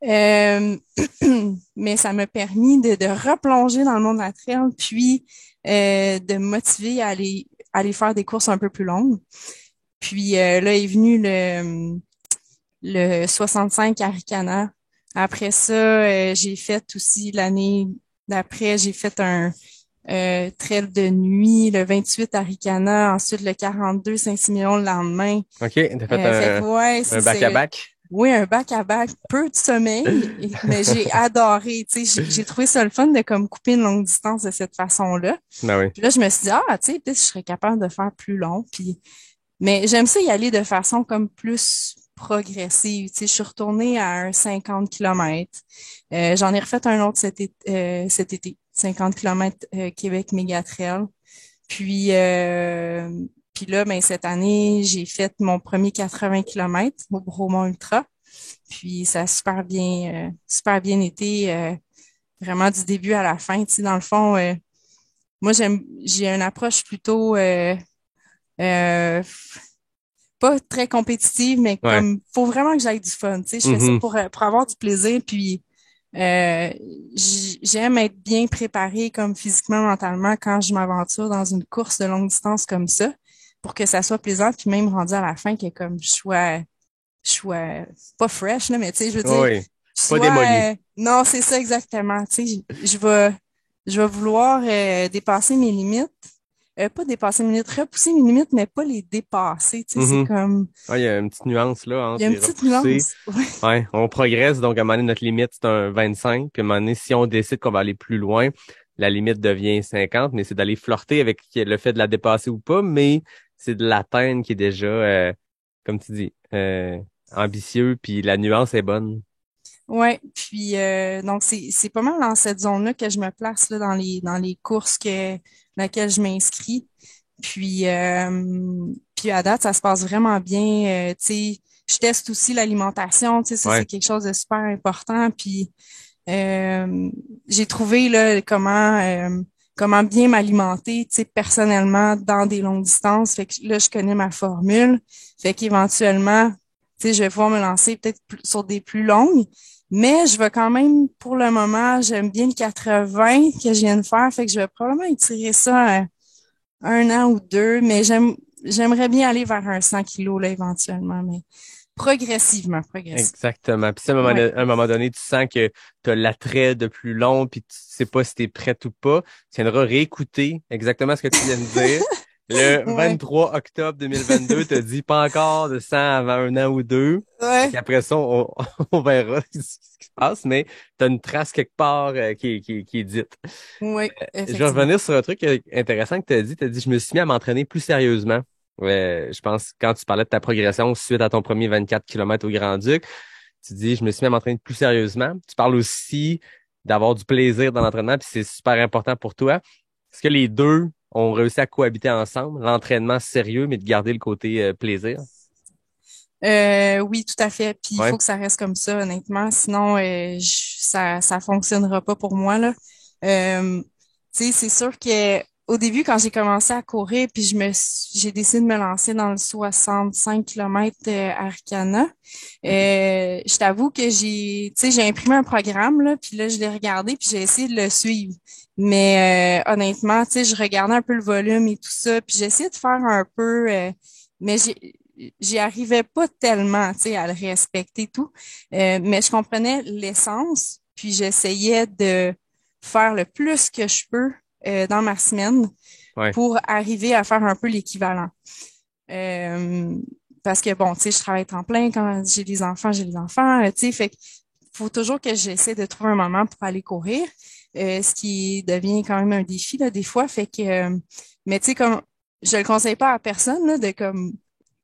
Euh, mais ça m'a permis de replonger dans le monde de la trail, puis de me motiver à aller faire des courses un peu plus longues. Puis là est venu le 65 Arikana. Après ça, j'ai fait aussi l'année d'après, j'ai fait un trail de nuit, le 28 Arikana, ensuite le 42 Saint-Siméon le lendemain. OK. T'as fait Fait que ouais, un c'est back-à-back? oui, un back-à-back, peu de sommeil, mais j'ai adoré, tu sais, j'ai trouvé ça le fun de comme couper une longue distance de cette façon-là. Ben oui. Puis là, je me suis dit, tu sais, peut-être que je serais capable de faire plus long. Puis, mais j'aime ça y aller de façon comme plus progressive. Tu sais, je suis retournée à un 50 km. J'en ai refait un autre cet été 50 km Québec Mégatrail. Puis, puis là, ben, cette année, j'ai fait mon premier 80 km au Bromont Ultra. Puis ça a super bien été, vraiment du début à la fin. Tu sais, dans le fond, moi, j'ai une approche plutôt euh, pas très compétitive, mais Ouais. comme faut vraiment que j'aille du fun. Tu sais, je fais ça Mhm. pour avoir du plaisir. Puis j'aime être bien préparée comme physiquement, mentalement quand je m'aventure dans une course de longue distance comme ça. pour que ça soit plaisant, puis même rendu à la fin, que comme je sois pas fresh, là, mais tu sais, je veux dire, Oui, pas démoli. soit non, c'est ça exactement. Tu sais, je vais vouloir dépasser mes limites. Pas dépasser mes limites, repousser mes limites, mais pas les dépasser. Tu sais, c'est Mhm. comme Ah, il y a une petite nuance là il y entre a une les petite repousser. nuance. Ouais. Ouais, on progresse, donc à un moment donné, notre limite, c'est un 25. Puis à un moment donné, si on décide qu'on va aller plus loin, la limite devient 50, mais c'est d'aller flirter avec le fait de la dépasser ou pas, mais c'est de l'atteindre qui est déjà, comme tu dis, ambitieux, puis la nuance est bonne. Ouais, puis donc c'est pas mal dans cette zone-là que je me place là dans les courses laquelle je m'inscris. Puis à date, ça se passe vraiment bien. Tu sais, je teste aussi l'alimentation, tu sais, ça Ouais, c'est quelque chose de super important. Puis j'ai trouvé là comment bien m'alimenter, tu sais, personnellement dans des longues distances. Fait que là, je connais ma formule. Fait qu'éventuellement, tu sais, je vais pouvoir me lancer peut-être sur des plus longues. Mais je vais quand même, pour le moment, j'aime bien le 80 que je viens de faire. Fait que je vais probablement étirer ça un an ou deux. Mais j'aimerais bien aller vers un 100 kilos, là, éventuellement. Mais progressivement. exactement. Puis si Ouais. à un moment donné, tu sens que tu as l'attrait de plus long, puis tu sais pas si tu es prête ou pas, tu viendras réécouter exactement ce que tu viens de dire. Le Ouais. 23 octobre 2022, tu dit pas encore de sang avant un an ou deux. Fait Ouais. qu'après ça, on verra ce qui se passe, mais tu as une trace quelque part qui est dite. Oui, Je vais effectivement. revenir sur un truc intéressant que tu as dit. Tu as dit, je me suis mis à m'entraîner plus sérieusement. Je pense quand tu parlais de ta progression suite à ton premier 24 km au Grand-Duc, tu dis, je me suis mis à m'entraîner plus sérieusement. Tu parles aussi d'avoir du plaisir dans l'entraînement, puis c'est super important pour toi. Est-ce que les deux ont réussi à cohabiter ensemble, l'entraînement sérieux, mais de garder le côté plaisir? Oui, tout à fait. Puis il Ouais. faut que ça reste comme ça, honnêtement. Sinon, ça fonctionnera pas pour moi, là. Tu sais, c'est sûr que au début, quand j'ai commencé à courir, puis j'ai décidé de me lancer dans le 65 km Arcana. Je t'avoue que tu sais, j'ai imprimé un programme, là, puis là, je l'ai regardé, puis j'ai essayé de le suivre. Mais honnêtement, tu sais, je regardais un peu le volume et tout ça, puis j'ai essayé de faire un peu, mais j'y arrivais pas tellement, tu sais, à le respecter tout. Mais je comprenais l'essence, puis j'essayais de faire le plus que je peux dans ma semaine Ouais. pour arriver à faire un peu l'équivalent. Euh, Parce que bon, tu sais, je travaille temps plein quand j'ai des enfants, tu sais, fait qu'il faut toujours que j'essaie de trouver un moment pour aller courir, ce qui devient quand même un défi là des fois, fait que mais tu sais comme je le conseille pas à personne là de comme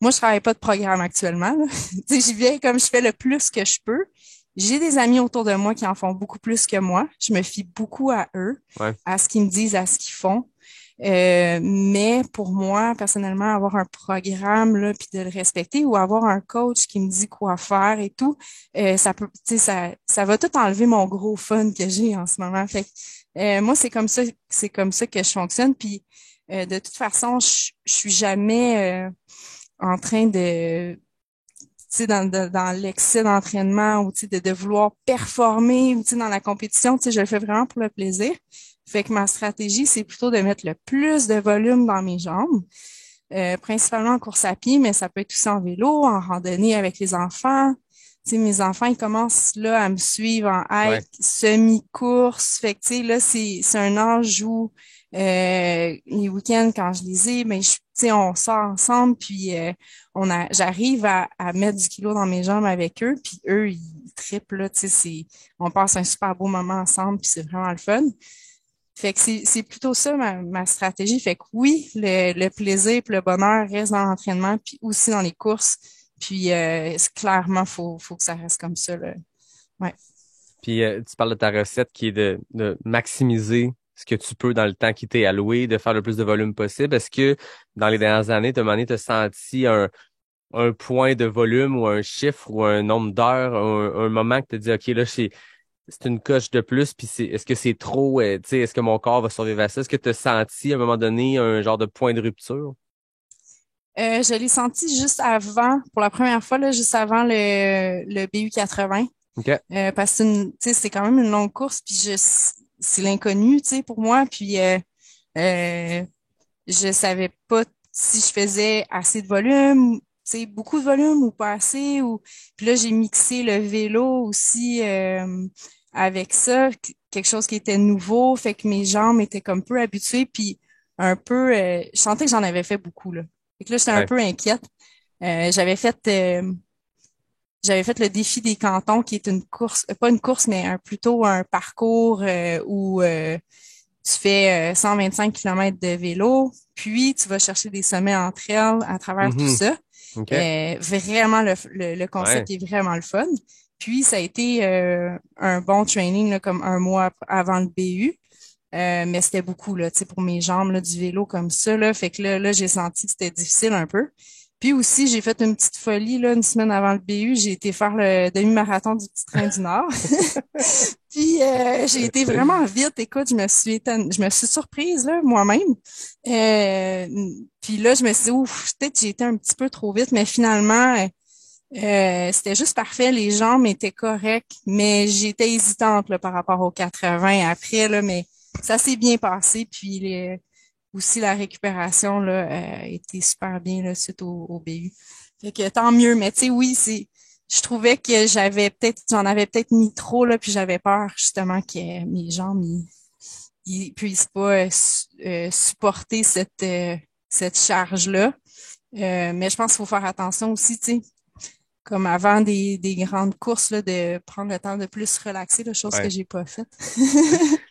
moi je travaille pas de programme actuellement là. Tu sais, j'y vais comme je fais le plus que je peux. J'ai des amis autour de moi qui en font beaucoup plus que moi. Je me fie beaucoup à eux, Ouais. à ce qu'ils me disent, à ce qu'ils font. Mais pour moi, personnellement, avoir un programme là, puis de le respecter ou avoir un coach qui me dit quoi faire et tout, ça peut, tu sais, ça va tout enlever mon gros fun que j'ai en ce moment. Fait que, moi, c'est comme ça que je fonctionne. Puis de toute façon, je suis jamais en train de tu sais, dans l'excès d'entraînement ou tu sais, de vouloir performer tu sais, dans la compétition, tu sais, je le fais vraiment pour le plaisir. Fait que ma stratégie, c'est plutôt de mettre le plus de volume dans mes jambes, principalement en course à pied, mais ça peut être aussi en vélo, en randonnée avec les enfants. Tu sais, mes enfants, ils commencent là à me suivre en Ouais. hike, semi-course. Fait que, tu sais, là, c'est un âge où les week-ends, quand je les ai, ben, tu sais, on sort ensemble, puis j'arrive à mettre du kilo dans mes jambes avec eux, puis eux, ils trippent, là, tu sais, on passe un super beau moment ensemble, puis c'est vraiment le fun. Fait que c'est plutôt ça ma stratégie. Fait que oui, le plaisir puis le bonheur reste dans l'entraînement, puis aussi dans les courses. Puis clairement, faut que ça reste comme ça, là. Ouais. Puis tu parles de ta recette qui est de maximiser ce que tu peux dans le temps qui t'est alloué, de faire le plus de volume possible. Est-ce que dans les dernières années, tu as senti un point de volume ou un chiffre ou un nombre d'heures, un moment que tu te dis, OK, là, c'est une coche de plus, puis est-ce que c'est trop, tu sais, est-ce que mon corps va survivre à ça? Est-ce que tu as senti à un moment donné un genre de point de rupture? Je l'ai senti juste avant, pour la première fois, là, juste avant le BU 80. OK. Parce que tu sais, c'est quand même une longue course, puis c'est l'inconnu, tu sais, pour moi. Puis je savais pas, tu si je faisais assez de volume, tu sais, beaucoup de volume ou pas assez. Puis là, j'ai mixé le vélo aussi avec ça, quelque chose qui était nouveau, fait que mes jambes étaient comme peu habituées, puis un peu, je sentais que j'en avais fait beaucoup, là. Fait que là, j'étais un Ouais. peu inquiète. J'avais fait le défi des cantons, qui est une course, pas une course, mais plutôt un parcours où tu fais 125 km de vélo, puis tu vas chercher des sommets entre elles à travers tout Mhm. ça. OK. Vraiment, le Ouais. concept est vraiment le fun. Puis, ça a été un bon training, là, comme un mois avant le BU. Mais c'était beaucoup, là, tu sais, pour mes jambes, là, du vélo comme ça, là. Fait que là, j'ai senti que c'était difficile un peu. Puis aussi, j'ai fait une petite folie, là, une semaine avant le BU. J'ai été faire le demi-marathon du Petit Train du Nord. Puis j'ai été vraiment vite. Écoute, je me suis surprise là moi-même. Euh, puis là, je me suis dit, ouf, peut-être j'ai été un petit peu trop vite, mais finalement, c'était juste parfait. Les jambes étaient correctes, mais j'étais hésitante là, par rapport aux 80 après là, mais ça s'est bien passé. Puis aussi la récupération là était super bien là, suite au BU. Fait que tant mieux. Mais tu sais, oui, je trouvais que j'en avais peut-être mis trop là, puis j'avais peur justement que mes jambes ils puissent pas supporter cette charge-là. Mais je pense qu'il faut faire attention aussi, tu sais, comme avant des grandes courses, là, de prendre le temps de plus se relaxer, la chose que Ouais. j'ai pas faite.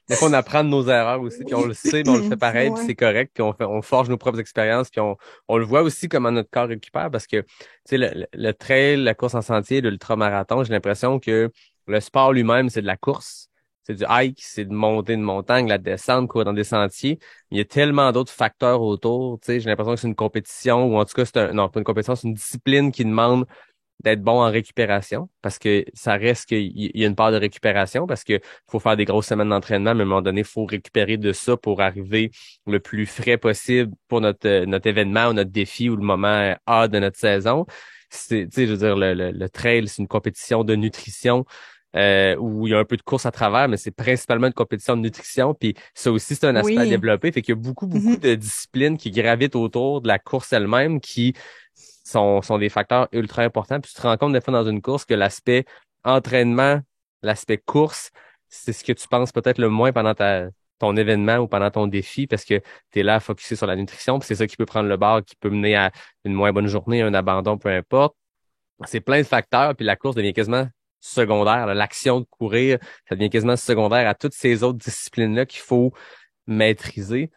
Des fois, on apprend de nos erreurs aussi, puis on le sait, mais on le fait pareil, puis Ouais. c'est correct, puis on forge nos propres expériences, puis on le voit aussi comment notre corps récupère, parce que, tu sais, le trail, la course en sentier, l'ultramarathon, j'ai l'impression que le sport lui-même, c'est de la course, c'est du hike, c'est de monter une montagne, la descendre, courir dans des sentiers. Il y a tellement d'autres facteurs autour, tu sais, j'ai l'impression que c'est une compétition, ou en tout cas, non, pas une compétition, c'est une discipline qui demande d'être bon en récupération parce que ça reste qu'il y a une part de récupération parce que faut faire des grosses semaines d'entraînement, mais à un moment donné, il faut récupérer de ça pour arriver le plus frais possible pour notre événement ou notre défi ou le moment A de notre saison. C'est, tu sais, je veux dire, le trail, c'est une compétition de nutrition. Où il y a un peu de course à travers, mais c'est principalement une compétition de nutrition. Puis ça aussi, c'est un aspect à Oui. développer. Fait qu'il y a beaucoup Mhm. de disciplines qui gravitent autour de la course elle-même qui sont des facteurs ultra importants. Puis tu te rends compte des fois dans une course que l'aspect entraînement, l'aspect course, c'est ce que tu penses peut-être le moins pendant ton événement ou pendant ton défi parce que tu es là à focusser sur la nutrition. Puis c'est ça qui peut prendre le bord, qui peut mener à une moins bonne journée, un abandon, peu importe. C'est plein de facteurs, puis la course devient quasiment secondaire. Là. L'action de courir, ça devient quasiment secondaire à toutes ces autres disciplines-là qu'il faut maîtriser.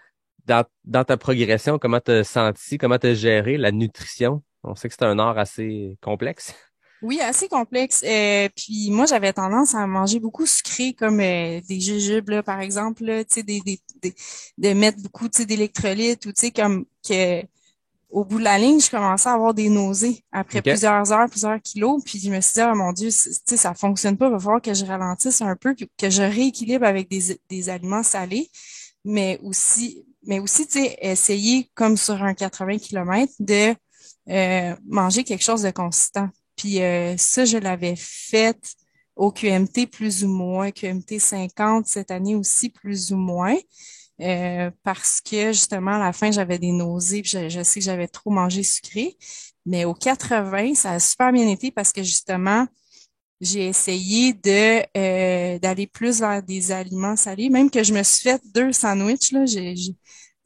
Dans ta progression, comment t'as senti, comment t'as géré la nutrition? On sait que c'est un art assez complexe. Oui, assez complexe. Puis moi, j'avais tendance à manger beaucoup sucré, comme des jujubes, là, par exemple, là, tu sais, de mettre beaucoup, tu sais, d'électrolytes ou tu sais, comme que au bout de la ligne, je commençais à avoir des nausées après OK. plusieurs heures, plusieurs kilos. Puis je me suis dit, oh mon Dieu, tu sais, ça fonctionne pas. Il va falloir que je ralentisse un peu, que je rééquilibre avec des aliments salés, mais aussi, tu sais, essayer, comme sur un 80 km, de manger quelque chose de consistant. Puis ça, je l'avais fait au QMT plus ou moins, QMT 50 cette année aussi plus ou moins. Parce que justement, à la fin, j'avais des nausées, puis je sais que j'avais trop mangé sucré. Mais au 80, ça a super bien été parce que justement, j'ai essayé d'aller plus vers des aliments salés, même que je me suis fait 2 sandwichs, là,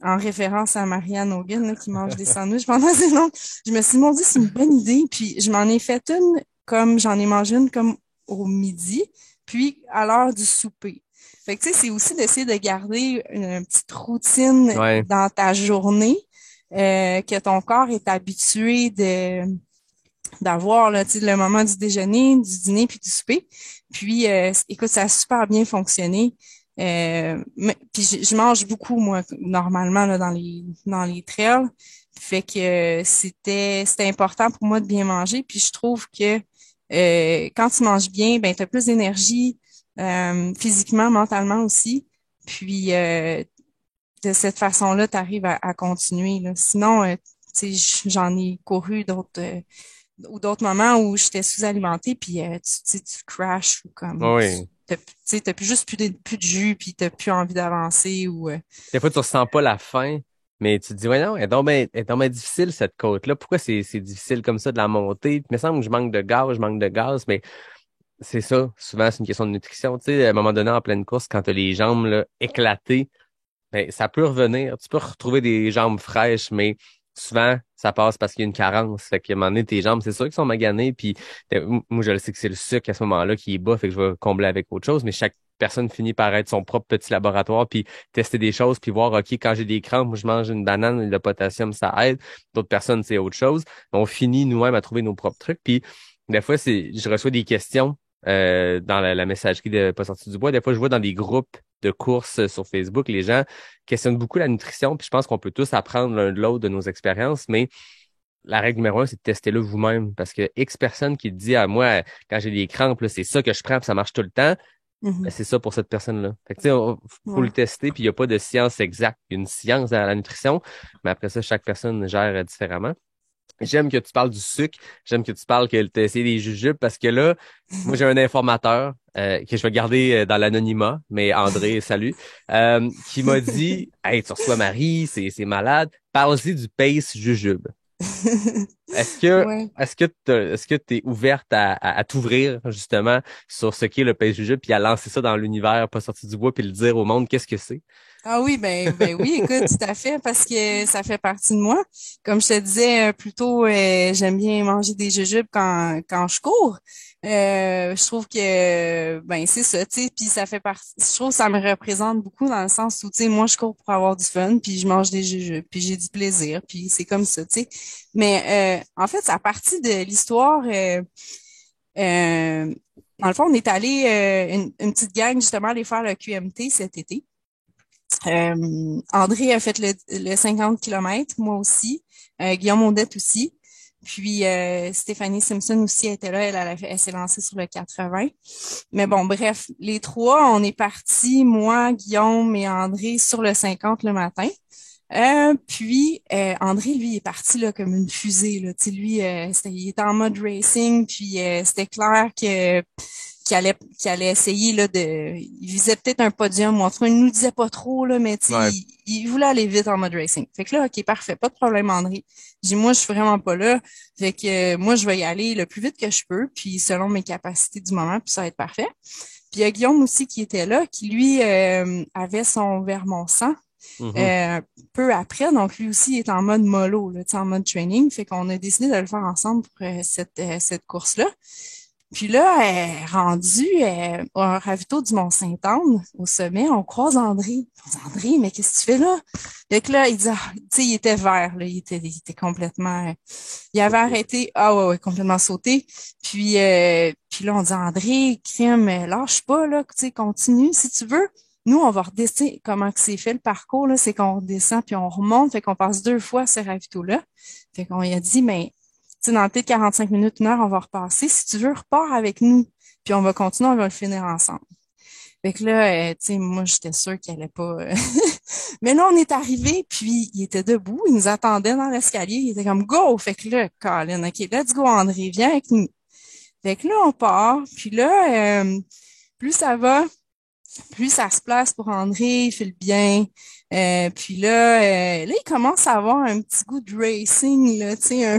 en référence à Marianne Hogan, là, qui mange des sandwichs pendant ces longues. Je me suis dit, mon Dieu, c'est une bonne idée. Puis je m'en ai fait une comme j'en ai mangé une comme au midi, puis à l'heure du souper. Fait que tu sais, c'est aussi d'essayer de garder une petite routine Ouais. dans ta journée, que ton corps est habitué d'avoir là, tu sais, le moment du déjeuner, du dîner puis du souper. Puis écoute, ça a super bien fonctionné. Puis je mange beaucoup moi normalement là, dans les trails. Fait que c'était important pour moi de bien manger. Puis je trouve que quand tu manges bien, ben tu as plus d'énergie physiquement, mentalement aussi. Puis de cette façon-là, tu arrives à continuer. Là. Sinon, tu sais, j'en ai couru d'autres ou d'autres moments où j'étais sous-alimentée, puis tu crashes ou comme Oui. tu sais, t'as plus juste plus de jus, puis t'as plus envie d'avancer ou Des fois, tu ressens pas la faim, Mais tu te dis, ouais, non, elle est donc ben difficile, cette côte-là. Pourquoi c'est difficile comme ça de la monter? Puis, il me semble que je manque de gaz, mais c'est ça. Souvent, c'est une question de nutrition. Tu sais, à un moment donné, en pleine course, quand t'as les jambes, là, éclatées, ben, ça peut revenir. Tu peux retrouver des jambes fraîches, mais souvent, ça passe parce qu'il y a une carence. Fait qu'à un moment donné, tes jambes, c'est sûr qu'ils sont maganées. Puis moi, je le sais que c'est le sucre à ce moment-là qui est bas, fait que je vais combler avec autre chose. Mais chaque personne finit par être son propre petit laboratoire, puis tester des choses, puis voir, OK, quand j'ai des crampes, moi, je mange une banane, le potassium, ça aide. D'autres personnes, c'est autre chose. On finit nous-mêmes à trouver nos propres trucs. Puis des fois, je reçois des questions dans la messagerie de Pas sorti du bois. Des fois, je vois dans des groupes de courses sur Facebook, les gens questionnent beaucoup la nutrition, puis je pense qu'on peut tous apprendre l'un de l'autre de nos expériences, mais la règle numéro un, c'est de tester-le vous-même, parce que X personne qui te dit à moi, quand j'ai des crampes, là, c'est ça que je prends, puis ça marche tout le temps, ben, Mhm. c'est ça pour cette personne-là. Fait que, tu sais, faut Ouais. le tester, puis il n'y a pas de science exacte. Il y a une science dans la nutrition, mais après ça, chaque personne gère différemment. J'aime que tu parles du sucre. J'aime que tu parles que tu as essayé des jujubes parce que là, moi, j'ai un informateur que je vais garder dans l'anonymat, mais André, salut, qui m'a dit, Hey, tu reçois Marie, c'est malade. Parle-y du Pace Jujube. Est-ce que Ouais. est-ce que tu es ouverte à t'ouvrir justement sur ce qu'est le Pace Jujube, puis à lancer ça dans l'univers, pas sorti du bois, puis le dire au monde qu'est-ce que c'est? Ah oui, ben oui, écoute, tout à fait, parce que ça fait partie de moi. Comme je te disais plus tôt, j'aime bien manger des jujubes quand je cours. Je trouve que ben c'est ça, tu sais, puis ça fait partie. Je trouve que ça me représente beaucoup dans le sens où tu sais, moi je cours pour avoir du fun, puis je mange des jujubes, puis j'ai du plaisir, puis c'est comme ça, tu sais. Mais en fait, ça a parti de l'histoire. Euh, dans le fond, on est allé une petite gang justement aller faire le QMT cet été. André a fait le 50 km, moi aussi. Guillaume Audette aussi. Puis Stéphanie Simpson aussi était là, elle s'est lancée sur le 80. Mais bon, bref, les trois, on est partis, moi, Guillaume et André, sur le 50 le matin. Puis André, lui, est parti là comme une fusée. Là. Tu sais, lui, il était en mode racing, puis c'était clair que qu'il allait essayer là il visait peut-être un podium ou en tout cas il nous disait pas trop là mais tu sais Ouais. il voulait aller vite en mode racing. Fait que là OK parfait, pas de problème André. J'ai dit moi je suis vraiment pas là. Fait que moi je vais y aller le plus vite que je peux puis selon mes capacités du moment puis ça va être parfait. Puis il y a Guillaume aussi qui était là qui lui avait son Vermont 100 Mhm. peu après donc lui aussi est en mode mollo là, tu sais, en mode training. Fait qu'on a décidé de le faire ensemble pour cette course-là. Puis là, rendu au ravito du Mont-Saint-Anne, au sommet, on croise André. On dit, André, mais qu'est-ce que tu fais là? Fait que là, il dit, tu sais, il était vert, là, il était complètement, il avait Sauté. arrêté, ouais, complètement sauté. Puis là, on dit, André, crème, lâche pas, là, tu sais, continue, si tu veux. Nous, on va redescendre, comment que c'est fait le parcours, là, c'est qu'on redescend puis on remonte, fait qu'on passe 2 fois ce ravito-là. Fait qu'on lui a dit, mais tu sais, dans peut-être 45 minutes, une heure, on va repasser. Si tu veux, repars avec nous. Puis on va continuer, on va le finir ensemble. Fait que là, tu sais, moi, j'étais sûre qu'il allait pas. Mais là, on est arrivé, puis il était debout, il nous attendait dans l'escalier, il était comme go. Fait que là, Colin, OK, let's go, André, viens avec nous. Fait que là, on part, puis là, plus ça va, plus ça se place pour André, il file bien. Puis là, il commence à avoir un petit goût de racing, là, tu sais.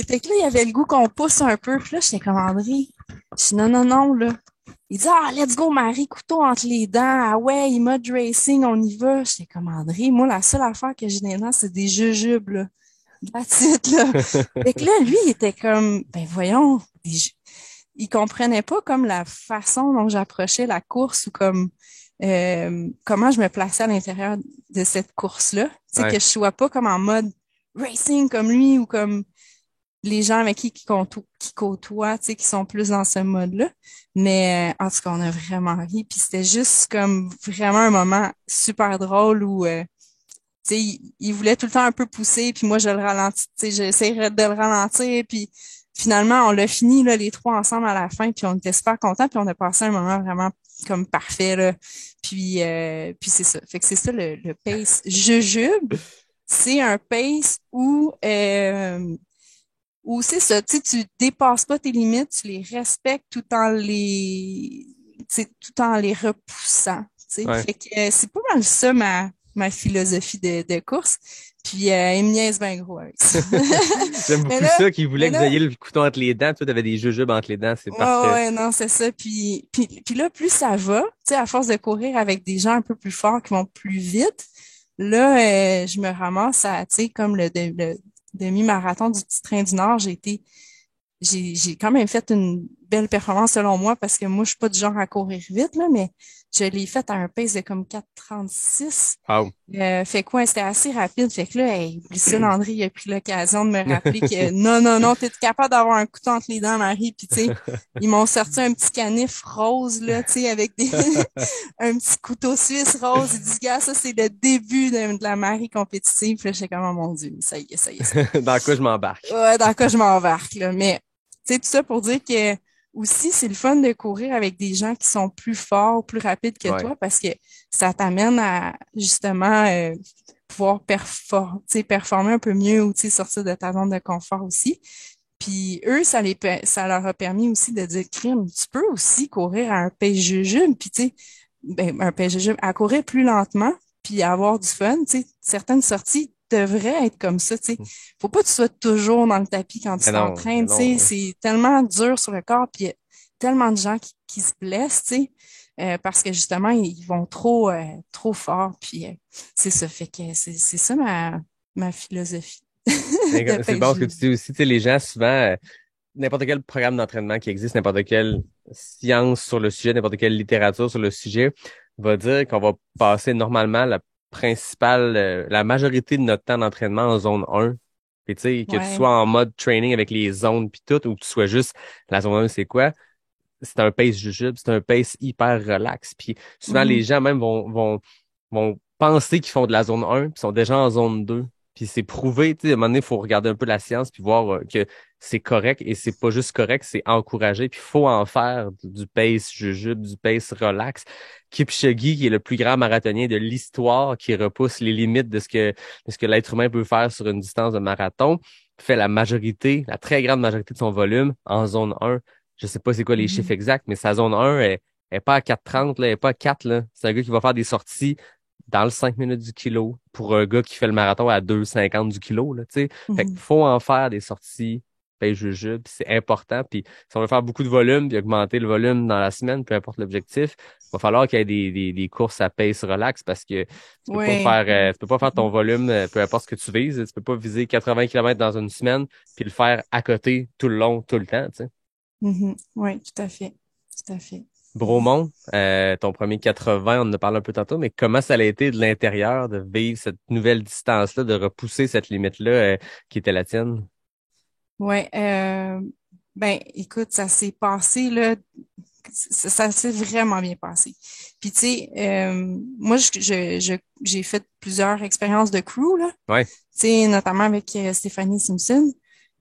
Fait que là, il avait le goût qu'on pousse un peu. Puis là, j'étais comme André. Je dis non, non, non, là. Il dit, ah, let's go, Marie, couteau entre les dents. Ah ouais, il mode racing, on y va. J'étais comme André. Moi, la seule affaire que j'ai dans les dents, c'est des jujubes, là. That's it, là. Fait que là, lui, il était comme, ben voyons, il comprenait pas comme la façon dont j'approchais la course ou comme comment je me plaçais à l'intérieur de cette course-là. Tu sais, Ouais. que je sois pas comme en mode racing comme lui ou comme les gens avec qui côtoient, tu sais, qui sont plus dans ce mode-là. Mais en tout cas, on a vraiment ri. Puis c'était juste comme vraiment un moment super drôle où tu sais, il voulait tout le temps un peu pousser, puis moi je le ralentis, tu sais, j'essaierais de le ralentir, puis finalement on l'a fini là les trois ensemble à la fin, puis on était super contents, puis on a passé un moment vraiment comme parfait là. Puis c'est ça. Fait que c'est ça le pace jujube, c'est un pace où c'est ça, tu sais, tu dépasses pas tes limites, tu les respectes tu sais, tout en les repoussant. Tu sais. Ouais. Fait que c'est pas mal ça ma philosophie de course. Puis il me niaise bien gros avec ça. J'aime Mais beaucoup là, ça, qu'il voulait mais que vous là, ayez le couteau entre les dents. Toi, t'avais des jujubes entre les dents, c'est ouais, parfait. ouais, non, c'est ça. Puis là, plus ça va, tu sais, à force de courir avec des gens un peu plus forts qui vont plus vite, là, je me ramasse à, tu sais, comme le demi-marathon du Petit Train du Nord, j'ai quand même fait une belle performance selon moi parce que moi, je suis pas du genre à courir vite, là, mais je l'ai fait à un pace de comme 4,36. Wow. Fait quoi, c'était assez rapide. Fait que là, hey, Lucien Landry il a pris l'occasion de me rappeler que non, non, non, t'es capable d'avoir un couteau entre les dents, Marie. Puis tu sais, ils m'ont sorti un petit canif rose, là, tu sais, avec un petit couteau suisse rose. Ils disent, gars, ça, c'est le début de la Marie compétitive. Puis là, j'étais comme, oh mon Dieu, ça y est, ça y est, ça y est. Dans quoi je m'embarque? Ouais, dans quoi je m'embarque, là. Mais, tu sais, tout ça pour dire que aussi, c'est le fun de courir avec des gens qui sont plus forts, plus rapides que Ouais. toi parce que ça t'amène à, justement, pouvoir performer un peu mieux ou, tu sais, sortir de ta zone de confort aussi. Puis eux, ça leur a permis aussi de dire, crime, tu peux aussi courir à un pace jujube, puis tu sais, ben, un pace jujube, à courir plus lentement, puis avoir du fun, tu sais, certaines sorties devraient être comme ça, tu sais. Faut pas que tu sois toujours dans le tapis quand tu Mais t'entraînes, tu sais, non. c'est tellement dur sur le corps, puis il y a tellement de gens qui se blessent, tu sais, parce que justement, ils vont trop fort, puis c'est ça, fait que c'est ça ma philosophie de C'est pace bon ce que jujube. tu dis aussi. Tu sais, les gens, souvent, n'importe quel programme d'entraînement qui existe, n'importe quelle science sur le sujet, n'importe quelle littérature sur le sujet, va dire qu'on va passer normalement la majorité de notre temps d'entraînement en zone 1. Puis tu sais, que tu Ouais. sois en mode training avec les zones puis tout, ou que tu sois juste la zone 1, c'est quoi? C'est un pace jujube, c'est un pace hyper relax. Puis souvent, les Mhm. gens même vont penser qu'ils font de la zone 1, puis sont déjà en zone 2. Puis c'est prouvé, tu sais, à un moment donné, il faut regarder un peu la science puis voir que c'est correct et c'est pas juste correct, c'est encouragé. Puis il faut en faire du pace jujube, du pace relax. Kipchoge, qui est le plus grand marathonien de l'histoire, qui repousse les limites de ce que l'être humain peut faire sur une distance de marathon, fait la très grande majorité de son volume en zone 1. Je sais pas c'est quoi les chiffres Mhm. exacts, mais sa zone 1 est pas à 4,30, là, elle est pas à 4, là. C'est un gars qui va faire des sorties dans le 5 minutes du kilo pour un gars qui fait le marathon à 2,50 du kilo, là, tu sais. Fait qu'il Mhm. faut en faire des sorties pace jujube, c'est important. Puis si on veut faire beaucoup de volume, puis augmenter le volume dans la semaine, peu importe l'objectif, il va falloir qu'il y ait des courses à pace relax parce que Ouais. tu peux pas faire ton Mhm. volume, peu importe ce que tu vises. Tu peux pas viser 80 km dans une semaine puis le faire à côté tout le long, tout le temps, tu sais. Mhm. Ouais, tout à fait. Tout à fait. Mhm. Bromont, ton premier 80, on en a parlé un peu tantôt, mais comment ça a été de l'intérieur de vivre cette nouvelle distance-là, de repousser cette limite-là qui était la tienne? Ouais, ben, écoute, ça s'est passé, là, ça s'est vraiment bien passé. Puis, tu sais, moi, j'ai fait plusieurs expériences de crew, là, Ouais. tu sais, notamment avec Stéphanie Simpson.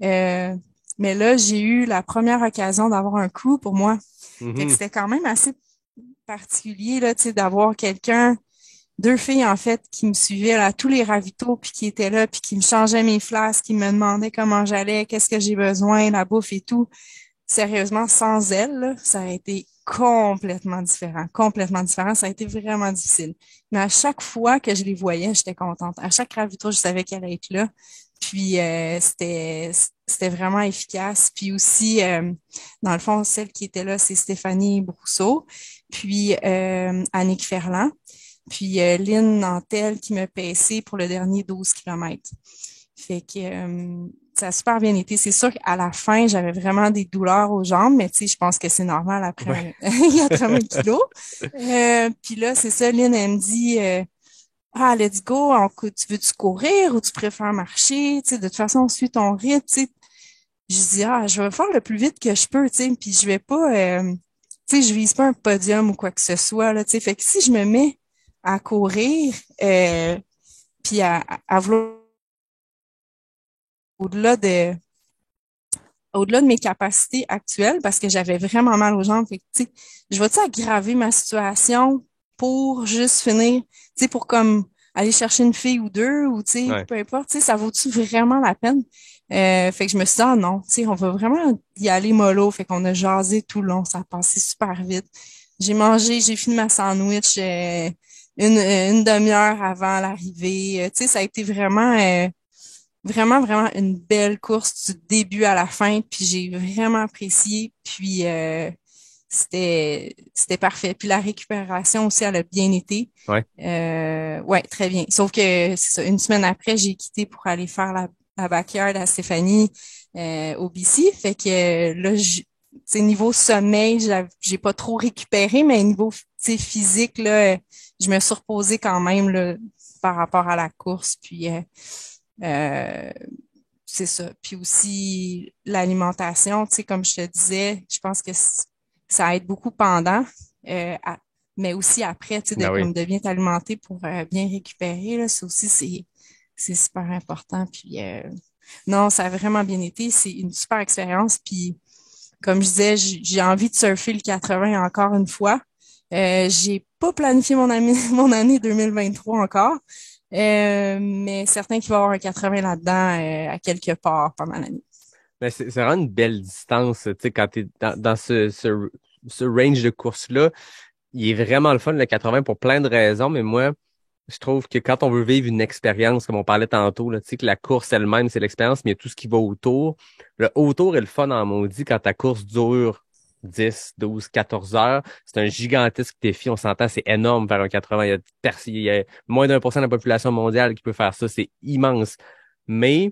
Euh, mais là, j'ai eu la première occasion d'avoir un crew pour moi. Fait que Mhm. c'était quand même assez particulier, là, tu sais, d'avoir quelqu'un, deux filles, en fait, qui me suivaient à tous les ravitaux, puis qui étaient là, puis qui me changeaient mes flasques, qui me demandaient comment j'allais, qu'est-ce que j'ai besoin, la bouffe et tout. Sérieusement, sans elles, là, ça a été complètement différent, complètement différent. Ça a été vraiment difficile. Mais à chaque fois que je les voyais, j'étais contente. À chaque ravito, je savais qu'elle allait être là. Puis c'était vraiment efficace. Puis aussi, dans le fond, celle qui était là, c'est Stéphanie Brousseau, puis Annick Ferland, puis Lynn Nantel qui me paissait pour le dernier 12 kilomètres. Fait que ça a super bien été. C'est sûr qu'à la fin, j'avais vraiment des douleurs aux jambes, mais tu sais, je pense que c'est normal Ouais. après 80 kilos. Puis là, c'est ça, Lynn, elle me dit ah, let's go, tu veux-tu courir ou tu préfères marcher? Tu sais, de toute façon, on suit ton rythme, tu sais. Je dis, ah, je vais faire le plus vite que je peux, tu sais, puis je vais pas, tu sais, je vise pas un podium ou quoi que ce soit, là, tu sais. Fait que si je me mets à courir, puis à vouloir au-delà de, au-delà de mes capacités actuelles, parce que j'avais vraiment mal aux jambes, fait que, tu sais, je vais-tu aggraver ma situation pour juste finir, tu sais, pour comme aller chercher une fille ou deux, ou tu sais, Ouais. peu importe, tu sais, ça vaut-tu vraiment la peine? Fait que je me suis dit, ah non, tu sais, on va vraiment y aller mollo, fait qu'on a jasé tout le long, ça a passé super vite. J'ai mangé, j'ai fini ma sandwich une demi-heure avant l'arrivée. Tu sais, ça a été vraiment une belle course du début à la fin. Puis j'ai vraiment apprécié. Puis c'était parfait. Puis la récupération aussi, elle a bien été. Ouais. Ouais, très bien. Sauf que c'est ça, une semaine après, j'ai quitté pour aller faire la backyard à Stéphanie au BC. Fait que là, tu sais, niveau sommeil, j'ai pas trop récupéré, mais niveau physique, là, je me suis reposée quand même là, par rapport à la course. Puis euh, c'est ça. Puis aussi l'alimentation, tu sais, comme je te disais, je pense que ça aide beaucoup pendant, mais aussi après, tu sais, Ben oui. comme de bien t'alimenter pour bien récupérer, là, ça aussi, c'est super important. Puis non, ça a vraiment bien été. C'est une super expérience. Puis comme je disais, j'ai envie de surfer le 80 encore une fois. J'ai pas planifié mon année 2023 encore, mais certain qu'il va y avoir un 80 là-dedans à quelque part pendant l'année. Ben, c'est vraiment une belle distance, tu sais, quand t'es dans ce range de course-là. Il est vraiment le fun, le 80, pour plein de raisons, mais moi, je trouve que quand on veut vivre une expérience, comme on parlait tantôt, là, tu sais, que la course elle-même, c'est l'expérience, mais il y a tout ce qui va autour. Le autour est le fun en maudit quand ta course dure 10, 12, 14 heures. C'est un gigantesque défi. On s'entend, c'est énorme faire un 80. Il y a moins d'1% de la population mondiale qui peut faire ça. C'est immense. Mais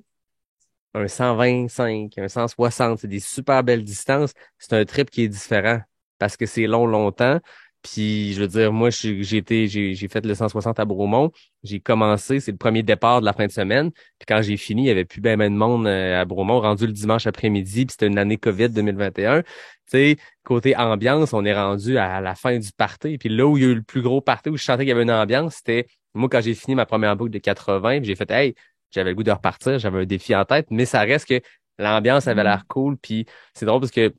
un 125, un 160, c'est des super belles distances. C'est un trip qui est différent parce que c'est long, longtemps. Puis, je veux dire, moi, j'ai fait le 160 à Bromont. J'ai commencé, c'est le premier départ de la fin de semaine. Puis quand j'ai fini, il y avait plus ben de monde à Bromont, rendu le dimanche après-midi. Puis c'était une année COVID 2021. Tu sais, côté ambiance, on est rendu à la fin du party. Puis là où il y a eu le plus gros party, où je sentais qu'il y avait une ambiance, c'était moi quand j'ai fini ma première boucle de 80. Puis j'ai fait, hey, j'avais le goût de repartir, j'avais un défi en tête, mais ça reste que l'ambiance avait l'air cool. Puis c'est drôle parce que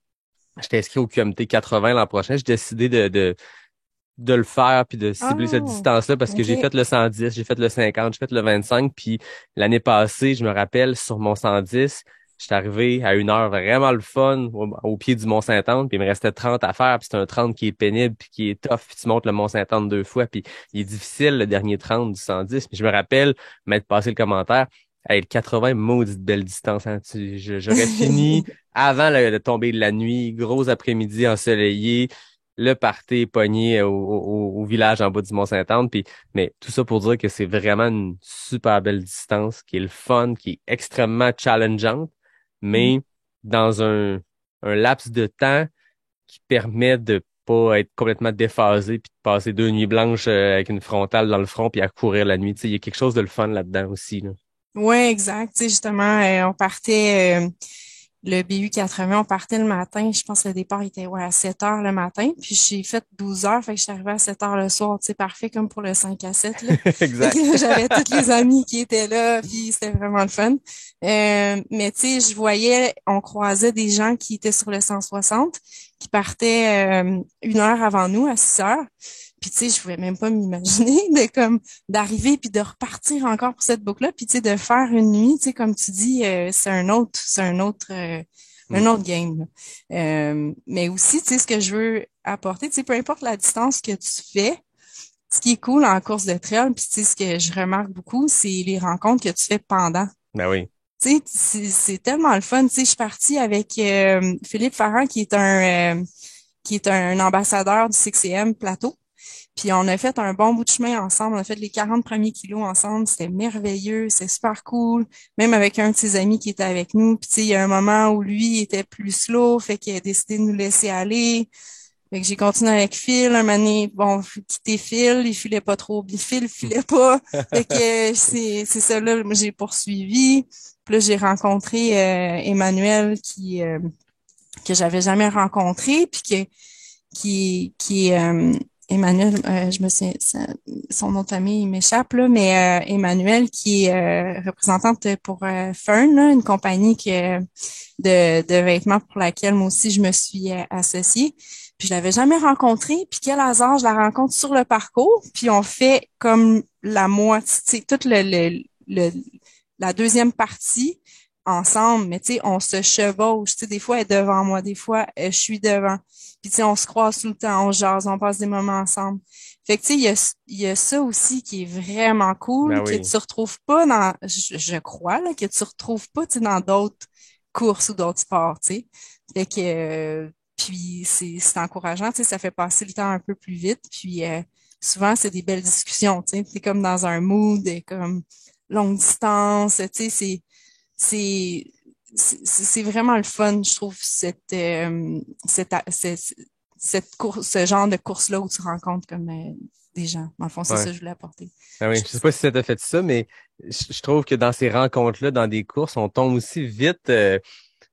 j'étais inscrit au QMT 80 l'an prochain. J'ai décidé de le faire puis de cibler cette Oh, distance-là parce que j'ai OK. fait le 110, j'ai fait le 50, j'ai fait le 25. Puis l'année passée, je me rappelle, sur mon 110, j'étais arrivé à une heure vraiment le fun au pied du Mont-Saint-Anne, puis il me restait 30 à faire, puis c'est un 30 qui est pénible, puis qui est tough, puis tu montes le Mont-Saint-Anne 2 fois, puis il est difficile le dernier 30 du 110. Puis je me rappelle m'être passé le commentaire. Hey, le 80, maudite belle distance, hein. J'aurais fini avant le tomber de la nuit, gros après-midi ensoleillé, le party pogné au village en bas du Mont-Saint-Anne. Puis, mais tout ça pour dire que c'est vraiment une super belle distance, qui est le fun, qui est extrêmement challengeante, Mm. mais dans un laps de temps qui permet de pas être complètement déphasé puis de passer 2 nuits blanches avec une frontale dans le front puis à courir la nuit. Tu sais, il y a quelque chose de le fun là-dedans aussi, là. Ouais, exact. Tu sais, justement, on partait le BU 80, on partait le matin. Je pense que le départ était à 7 heures le matin. Puis j'ai fait 12 heures, fait que je suis arrivée à 7 heures le soir. Tu sais, parfait comme pour le 5 à 7 là. Fait Exact. que là, j'avais tous les amis qui étaient là, puis c'était vraiment le fun. Mais tu sais, je voyais, on croisait des gens qui étaient sur le 160, qui partaient 1 heure avant nous, à 6 heures. Puis tu sais, je pouvais même pas m'imaginer de comme d'arriver puis de repartir encore pour cette boucle-là, puis tu sais de faire une nuit, tu sais comme tu dis, Mm. un autre game, là. Mais aussi, tu sais ce que je veux apporter, tu sais peu importe la distance que tu fais, ce qui est cool en course de trail, puis tu sais ce que je remarque beaucoup, c'est les rencontres que tu fais pendant. Ben oui. Tu sais, c'est tellement le fun. Tu sais, je suis partie avec Philippe Farran, qui est un ambassadeur du 6CM Plateau. Puis on a fait un bon bout de chemin ensemble. On a fait les 40 premiers kilos ensemble. C'était merveilleux, c'est super cool. Même avec un de ses amis qui était avec nous. Puis tu sais, il y a un moment où lui était plus slow, fait qu'il a décidé de nous laisser aller. Fait que j'ai continué avec Phil. Un moment donné, bon, j'ai quitté Phil, il filait pas trop bien. Phil filait pas. Fait que c'est ça là, moi, j'ai poursuivi. Puis là, j'ai rencontré Emmanuel que j'avais jamais rencontré, puis qui est Emmanuel, je me souviens, son nom de famille il m'échappe là, mais Emmanuel qui est représentante pour Fern, là, une compagnie de vêtements pour laquelle moi aussi je me suis associée. Puis je l'avais jamais rencontrée, puis quel hasard, je la rencontre sur le parcours, puis on fait comme la moitié, toute la deuxième partie ensemble, mais tu sais, on se chevauche, tu sais, des fois elle est devant moi, des fois je suis devant. Puis tu sais, on se croise tout le temps, on jase, on passe des moments ensemble. Fait que, tu sais, il y a ça aussi qui est vraiment cool, Ben que oui. tu retrouves pas je crois, là, que tu retrouves pas, tu sais, dans d'autres courses ou d'autres sports, tu sais. Fait que, puis c'est encourageant, tu sais, ça fait passer le temps un peu plus vite, puis souvent, c'est des belles discussions, tu sais. C'est comme dans un mood, comme longue distance, tu sais, c'est, c'est vraiment le fun, je trouve, cette course, ce genre de course-là où tu rencontres comme des gens. Dans le fond, c'est ça Ouais. que je voulais apporter. Ben oui. Je Je sais trouve pas si ça t'a fait ça, mais je trouve que dans ces rencontres-là, dans des courses, on tombe aussi vite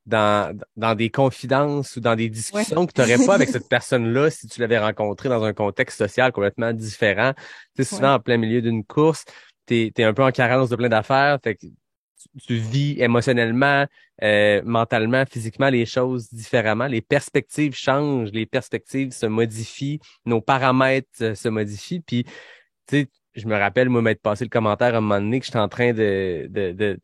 dans des confidences ou dans des ouais. discussions que tu n'aurais pas avec cette personne-là si tu l'avais rencontrée dans un contexte social complètement différent. Tu sais, souvent, Ouais. en plein milieu d'une course, t'es un peu en carence de plein d'affaires, fait que tu vis émotionnellement, mentalement, physiquement les choses différemment. Les perspectives changent, les perspectives se modifient, nos paramètres se modifient. Puis, tu sais, je me rappelle, moi, m'être passé le commentaire à un moment donné que j'étais en train de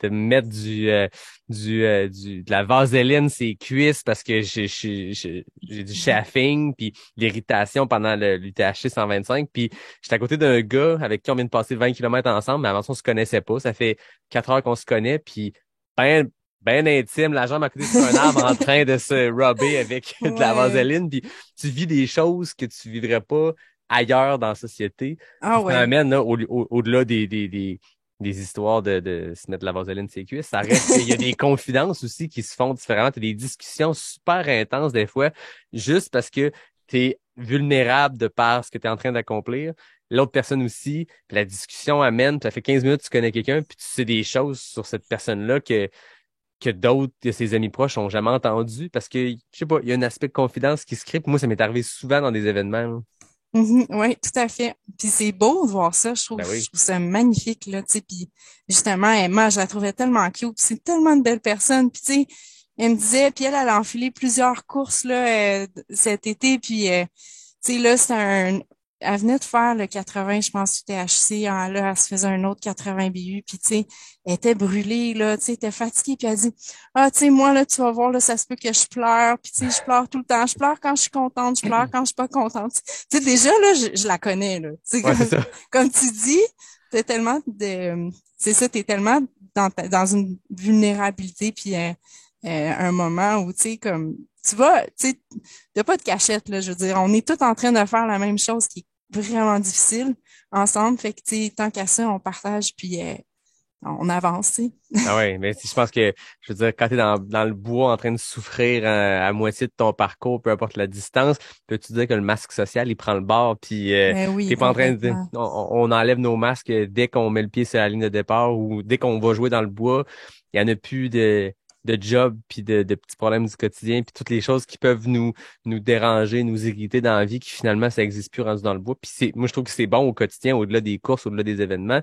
mettre de la vaseline ses cuisses parce que j'ai du chafing puis l'irritation pendant l'UTHC 125. Puis j'étais à côté d'un gars avec qui on vient de passer 20 kilomètres ensemble, mais avant ça, on se connaissait pas. Ça fait 4 heures qu'on se connaît, puis ben, ben intime, la jambe à côté sur un arbre en train de se rubber avec de la Ouais. vaseline. Puis tu vis des choses que tu vivrais pas ailleurs dans la société. Ah Puis ça ouais. amène là, au-delà des histoires de se mettre de la vaseline sur les cuisses. Ça reste qu'il y a des confidences aussi qui se font différemment. Tu as des discussions super intenses des fois, juste parce que tu es vulnérable de par ce que tu es en train d'accomplir. L'autre personne aussi, puis la discussion amène, puis ça fait 15 minutes que tu connais quelqu'un, puis tu sais des choses sur cette personne-là que d'autres de ses amis proches ont jamais entendu parce que, je sais pas, il y a un aspect de confidence qui se crée. Puis moi, ça m'est arrivé souvent dans des événements, là. Mhm, oui, tout à fait. Puis c'est beau de voir ça, Ben je oui. trouve ça magnifique, là, tu sais. Puis justement, Emma, je la trouvais tellement cute. Puis c'est tellement une belle personne. Puis tu sais, elle me disait, puis elle a enfilé plusieurs courses, là, cet été. Puis, tu sais, là, elle venait de faire le 80, je pense, du THC. Là, elle se faisait un autre 80 BU. Puis tu sais, elle était brûlée, là, tu sais, elle était fatiguée. Puis elle dit, ah, tu sais, moi, là, tu vas voir, là, ça se peut que je pleure. Puis tu sais, je pleure tout le temps. Je pleure quand je suis contente. Je pleure quand je suis pas contente. Tu sais, déjà, là, je la connais, là. Tu sais, Ouais, c'est ça. comme tu dis, c'est ça, t'es tellement dans une vulnérabilité, puis un moment où, tu sais, comme, tu vas, tu sais, t'as pas de cachette, là, je veux dire, on est tous en train de faire la même chose qui est vraiment difficile ensemble, fait que, tu sais, tant qu'à ça, on partage, puis on avance, tu sais. Ah ouais, mais je pense que, je veux dire, quand t'es dans le bois en train de souffrir à moitié de ton parcours, peu importe la distance, peux-tu dire que le masque social, il prend le bord, puis Mais oui, t'es pas en train de... complètement. On enlève nos masques dès qu'on met le pied sur la ligne de départ ou dès qu'on va jouer dans le bois, il y en a plus de job puis de petits problèmes du quotidien puis toutes les choses qui peuvent nous déranger, nous irriter dans la vie qui finalement ça existe plus rendu dans le bois. Puis moi je trouve que c'est bon au quotidien, au-delà des courses, au-delà des événements.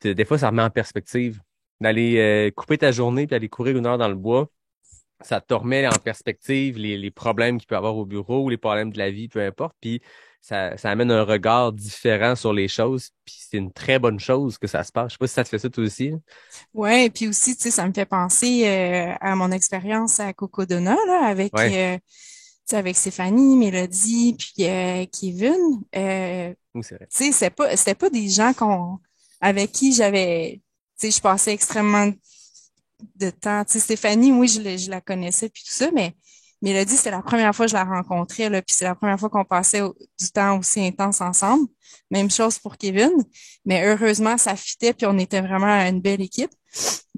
Des fois ça remet en perspective d'aller couper ta journée puis aller courir 1 heure dans le bois. Ça te remet en perspective les problèmes qu'il peut y avoir au bureau ou les problèmes de la vie, peu importe. Puis ça amène un regard différent sur les choses. Puis c'est une très bonne chose que ça se passe. Je sais pas si ça te fait ça toi aussi. Ouais, et puis aussi, tu sais, ça me fait penser à mon expérience à Cocodona, là, Ouais, tu sais, avec Stéphanie, Mélodie, puis Kevin. oui, c'est vrai. Tu sais, c'était pas des gens avec qui tu sais, je passais extrêmement de temps. Tu sais, Stéphanie, oui, je la connaissais puis tout ça, mais Mélodie, c'est la première fois que je la rencontrais, là, puis c'est la première fois qu'on passait du temps aussi intense ensemble. Même chose pour Kevin, mais heureusement, ça fitait, puis on était vraiment une belle équipe.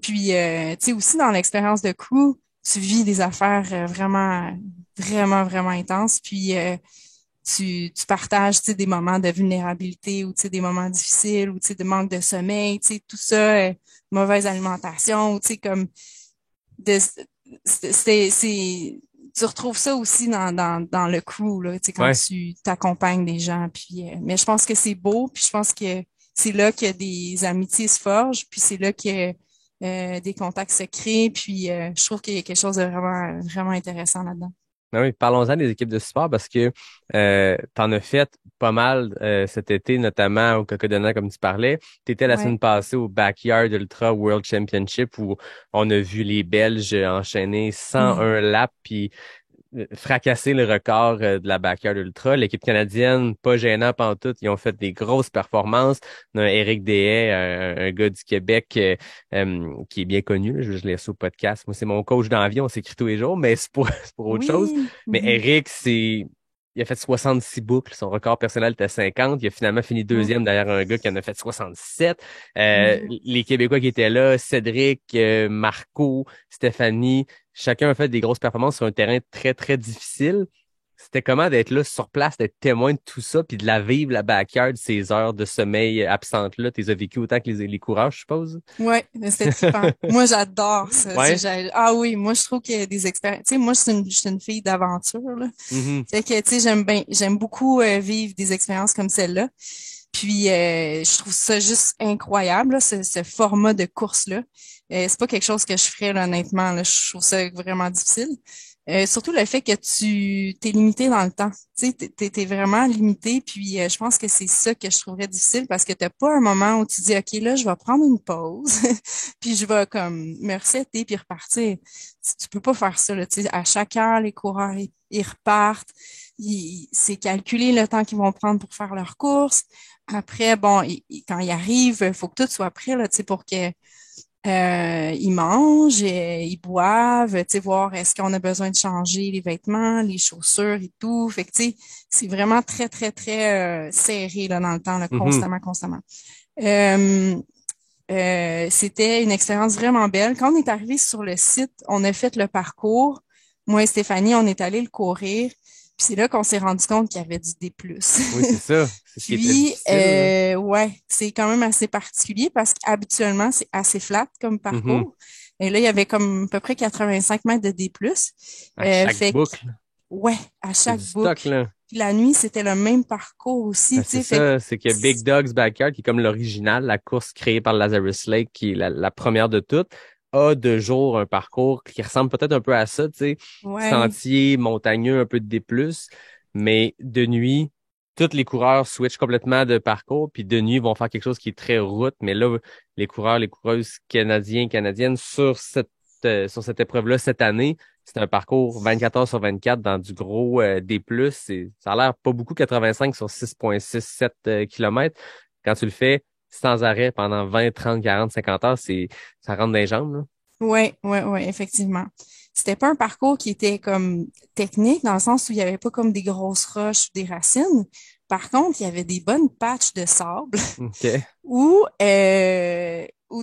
Puis, tu sais, aussi dans l'expérience de crew, tu vis des affaires vraiment, vraiment, vraiment intenses, puis tu partages, tu sais, des moments de vulnérabilité ou, tu sais, des moments difficiles ou, tu sais, de manque de sommeil, tu sais, tout ça, mauvaise alimentation, ou, tu sais, comme de tu retrouves ça aussi dans le crew là, tu sais, quand Ouais. tu t'accompagnes des gens, puis mais je pense que c'est beau, puis je pense que c'est là que des amitiés se forgent, puis c'est là que des contacts se créent, puis je trouve qu'il y a quelque chose de vraiment vraiment intéressant là-dedans. Ah oui, parlons-en des équipes de sport parce que t'en as fait pas mal cet été, notamment au Cocodona, comme tu parlais. Tu étais la Ouais. semaine passée au Backyard Ultra World Championship où on a vu les Belges enchaîner Mm. 101 laps. Puis fracassé le record de la Backyard Ultra. L'équipe canadienne, pas gênant pantoute, ils ont fait des grosses performances. On a Éric Deshaies, un gars du Québec qui est bien connu. Là. Je l'ai sur le podcast. Moi, c'est mon coach dans la vie, on s'écrit tous les jours, mais c'est pour autre chose. Oui. Mais Éric, il a fait 66 boucles. Son record personnel était 50. Il a finalement fini deuxième derrière un gars qui en a fait 67. Les Québécois qui étaient là, Cédric, Marco, Stéphanie, chacun a fait des grosses performances sur un terrain très, très difficile. C'était comment d'être là sur place, d'être témoin de tout ça, puis de la vivre, la backyard, ces heures de sommeil absentes-là. Tu les as vécues autant que les coureurs, je suppose? Ouais, mais c'était trippant. Moi, j'adore ça. Ouais. Ah oui, moi, je trouve qu'il y a des expériences. Tu sais, moi, je suis une fille d'aventure, là. Mhm. Fait que, tu sais, j'aime beaucoup vivre des expériences comme celle-là. Puis, je trouve ça juste incroyable, là, ce format de course-là. C'est pas quelque chose que je ferais, là, honnêtement. Là, je trouve ça vraiment difficile. Surtout le fait que tu t'es limité dans le temps. Tu sais, t'es vraiment limité. Puis je pense que c'est ça que je trouverais difficile parce que t'as pas un moment où tu dis OK, là, je vais prendre une pause, puis je vais comme me resetter puis repartir. Tu peux pas faire ça, là. Tu sais, à chaque heure, les coureurs ils repartent. C'est calculé le temps qu'ils vont prendre pour faire leur course. Après, bon, quand ils arrivent, il faut que tout soit prêt là, tu sais, pour que ils mangent, ils boivent, tu sais, voir est-ce qu'on a besoin de changer les vêtements, les chaussures et tout. Fait que, tu sais, c'est vraiment très, très, très serré là, dans le temps, là, Mhm. constamment, constamment. Euh, C'était une expérience vraiment belle. Quand on est arrivé sur le site, on a fait le parcours. Moi et Stéphanie, on est allé le courir. Puis c'est là qu'on s'est rendu compte qu'il y avait du D+. Oui, c'est ça. C'est ce qui était Puis, difficile, là. ouais, c'est quand même assez particulier parce qu'habituellement, c'est assez flat comme Mhm. parcours. Et là, il y avait comme à peu près 85 mètres de D+. À chaque Fait que, boucle. ouais, à C'est chaque du stock, boucle. là. Puis la nuit, c'était le même parcours aussi, Ben, tu c'est sais. Fait que, ça, c'est que Big Dog's Backyard, qui est comme l'original, la course créée par Lazarus Lake, qui est la première de toutes, a de jour un parcours qui ressemble peut-être un peu à ça, tu sais, ouais, sentier, montagneux, un peu de D+, mais de nuit, tous les coureurs switchent complètement de parcours, puis de nuit, ils vont faire quelque chose qui est très route, mais là, les coureurs, les coureuses canadiens, canadiennes, sur cette épreuve-là, cette année, c'est un parcours 24 heures sur 24 dans du gros D+. Ça a l'air pas beaucoup, 85 sur 6,67 km. Quand tu le fais sans arrêt pendant 20, 30, 40, 50 heures, ça rentre dans les jambes, là. ouais, effectivement. C'était pas un parcours qui était comme technique dans le sens où il y avait pas comme des grosses roches ou des racines. Par contre, il y avait des bonnes patches de sable OK. ou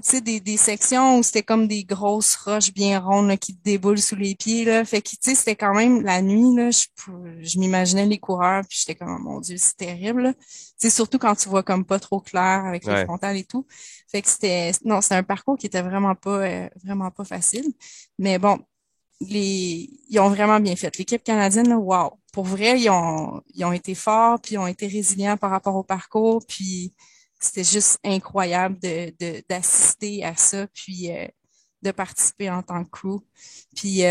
tu sais des sections où c'était comme des grosses roches bien rondes là, qui te déboulent sous les pieds là, fait que tu sais c'était quand même la nuit là, je m'imaginais les coureurs puis j'étais comme oh, mon Dieu, c'est terrible là. Tu sais surtout quand tu vois comme pas trop clair avec les Ouais. frontales et tout. Fait que c'était un parcours qui était vraiment pas facile. Mais bon, ils ont vraiment bien fait. L'équipe canadienne, là, wow. Pour vrai, ils ont été forts, puis ils ont été résilients par rapport au parcours, puis c'était juste incroyable d'assister à ça, puis de participer en tant que crew. Puis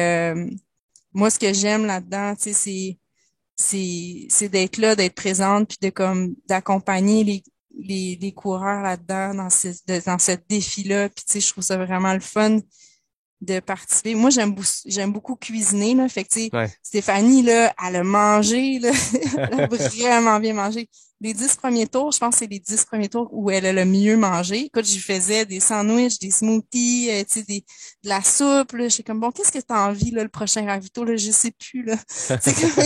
moi, ce que j'aime là-dedans, tu sais, c'est d'être là, d'être présente, puis de comme d'accompagner les coureurs là-dedans dans ce défi-là. Puis tu sais, je trouve ça vraiment le fun de participer. Moi, j'aime beaucoup cuisiner, là. Fait que, tu sais, Ouais. Stéphanie, là, elle a mangé, là. Elle a vraiment bien mangé. Les 10 premiers tours, je pense que c'est les 10 premiers tours où elle a le mieux mangé. Écoute, je lui faisais des sandwichs, des smoothies, tu sais, de la soupe, là. J'étais comme, bon, qu'est-ce que t'as envie, là, le prochain ravito, là? Je sais plus, là. C'est comme,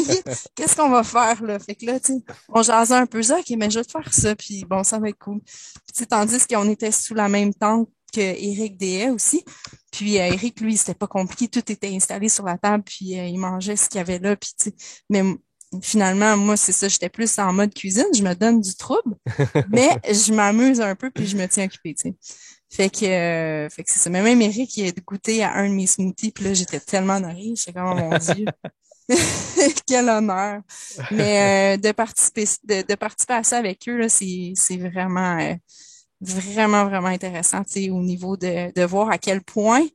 qu'est-ce qu'on va faire, là? Fait que là, tu sais, on jasait un peu ça, OK, mais je vais te faire ça, puis bon, ça va être cool. Puis, tu sais, tandis qu'on était sous la même tente que Éric Deshaies aussi. Puis Eric, lui, c'était pas compliqué, tout était installé sur la table, puis il mangeait ce qu'il y avait là, puis tu sais, mais finalement, moi, c'est ça, j'étais plus en mode cuisine, je me donne du trouble, mais je m'amuse un peu, puis je me tiens occupée, tu sais. Fait que c'est ça. Mais même Eric, il a goûté à un de mes smoothies, puis là, j'étais tellement honorée, j'étais comme, oh mon Dieu, quel honneur. Mais de participer à ça avec eux, là, c'est vraiment, vraiment intéressant, tu sais, au niveau de voir à quel point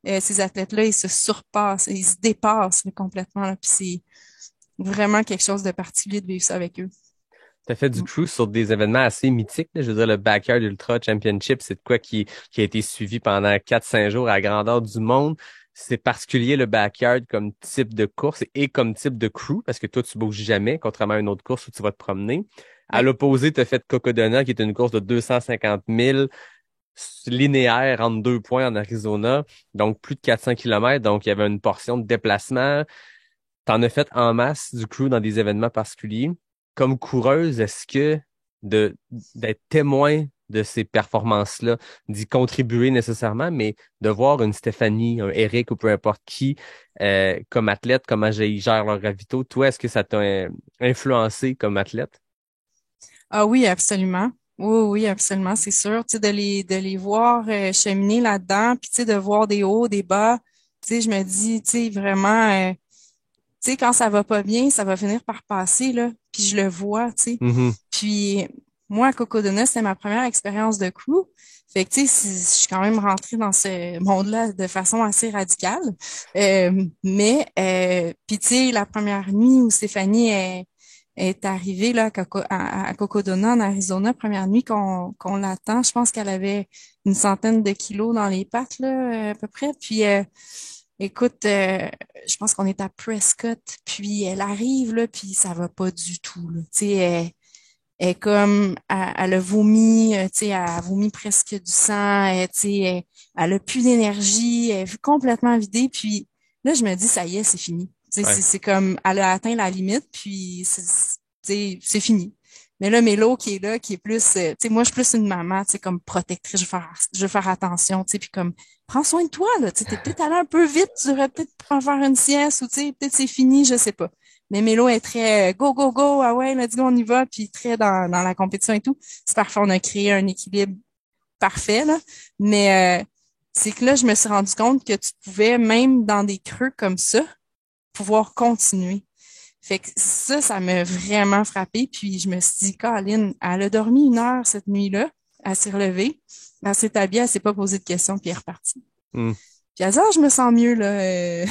ces athlètes-là, ils se surpassent, ils se dépassent là, complètement. Là, puis c'est vraiment quelque chose de particulier de vivre ça avec eux. T'as fait du Mm. crew sur des événements assez mythiques, là. Je veux dire, le Backyard Ultra Championship, c'est de quoi qui a été suivi pendant 4-5 jours à la grandeur du monde. c'est particulier le backyard comme type de course et comme type de crew, parce que toi, tu bouges jamais, contrairement à une autre course où tu vas te promener. À l'opposé, tu as fait Cocodona, qui est une course de 250 000 linéaire entre 2 points en Arizona, donc plus de 400 kilomètres. Donc il y avait une portion de déplacement. T'en as fait en masse du crew dans des événements particuliers. Comme coureuse, est-ce que d'être témoin de ces performances-là, d'y contribuer nécessairement, mais de voir une Stéphanie, un Eric ou peu importe qui, comme athlète, comment ils gèrent leur ravito, toi, est-ce que ça t'a influencé comme athlète? Ah oui, absolument. Oui, oui, absolument, c'est sûr. Tu sais, de les voir cheminer là-dedans, puis tu sais, de voir des hauts, des bas. Tu sais, je me dis, tu sais, vraiment, tu sais, quand ça va pas bien, ça va finir par passer, là. Puis je le vois, tu sais. Mhm. Puis moi, à Cocodona, c'était ma première expérience de crew. Fait que, tu sais, je suis quand même rentrée dans ce monde-là de façon assez radicale. Puis tu sais, la première nuit où Stéphanie est arrivée là, à Cocodona, en Arizona, première nuit qu'on l'attend, je pense qu'elle avait une centaine de kilos dans les pattes, là, à peu près. Puis écoute, je pense qu'on est à Prescott, puis elle arrive, là, puis ça va pas du tout, là. Tu sais, elle est comme, elle a vomi, tu sais, elle a vomi presque du sang, tu sais, elle a plus d'énergie, elle est complètement vidée, puis là, je me dis, ça y est, c'est fini. Tu sais, Ouais. c'est comme, elle a atteint la limite, puis tu sais, c'est fini. Mais là, Mélo qui est là, qui est plus, tu sais, moi, je suis plus une maman, tu sais, comme protectrice, je veux faire attention, tu sais, puis comme, prends soin de toi, là, tu sais, t'es peut-être allé un peu vite, tu devrais peut-être prendre faire une sieste, ou tu sais, peut-être c'est fini, je sais pas. Mais Mélo est très go, go, go, ah ouais, let's go, on y va, puis très dans la compétition et tout. C'est parfait, on a créé un équilibre parfait, là. Mais c'est que là, je me suis rendu compte que tu pouvais, même dans des creux comme ça, pouvoir continuer. Fait que ça m'a vraiment frappé. Puis je me suis dit, Colin, elle a dormi 1 heure cette nuit-là, elle s'est relevée, elle s'est habillée, elle s'est pas posé de questions, puis elle est repartie. Hmm. Puis elle dit, ah, je me sens mieux, là.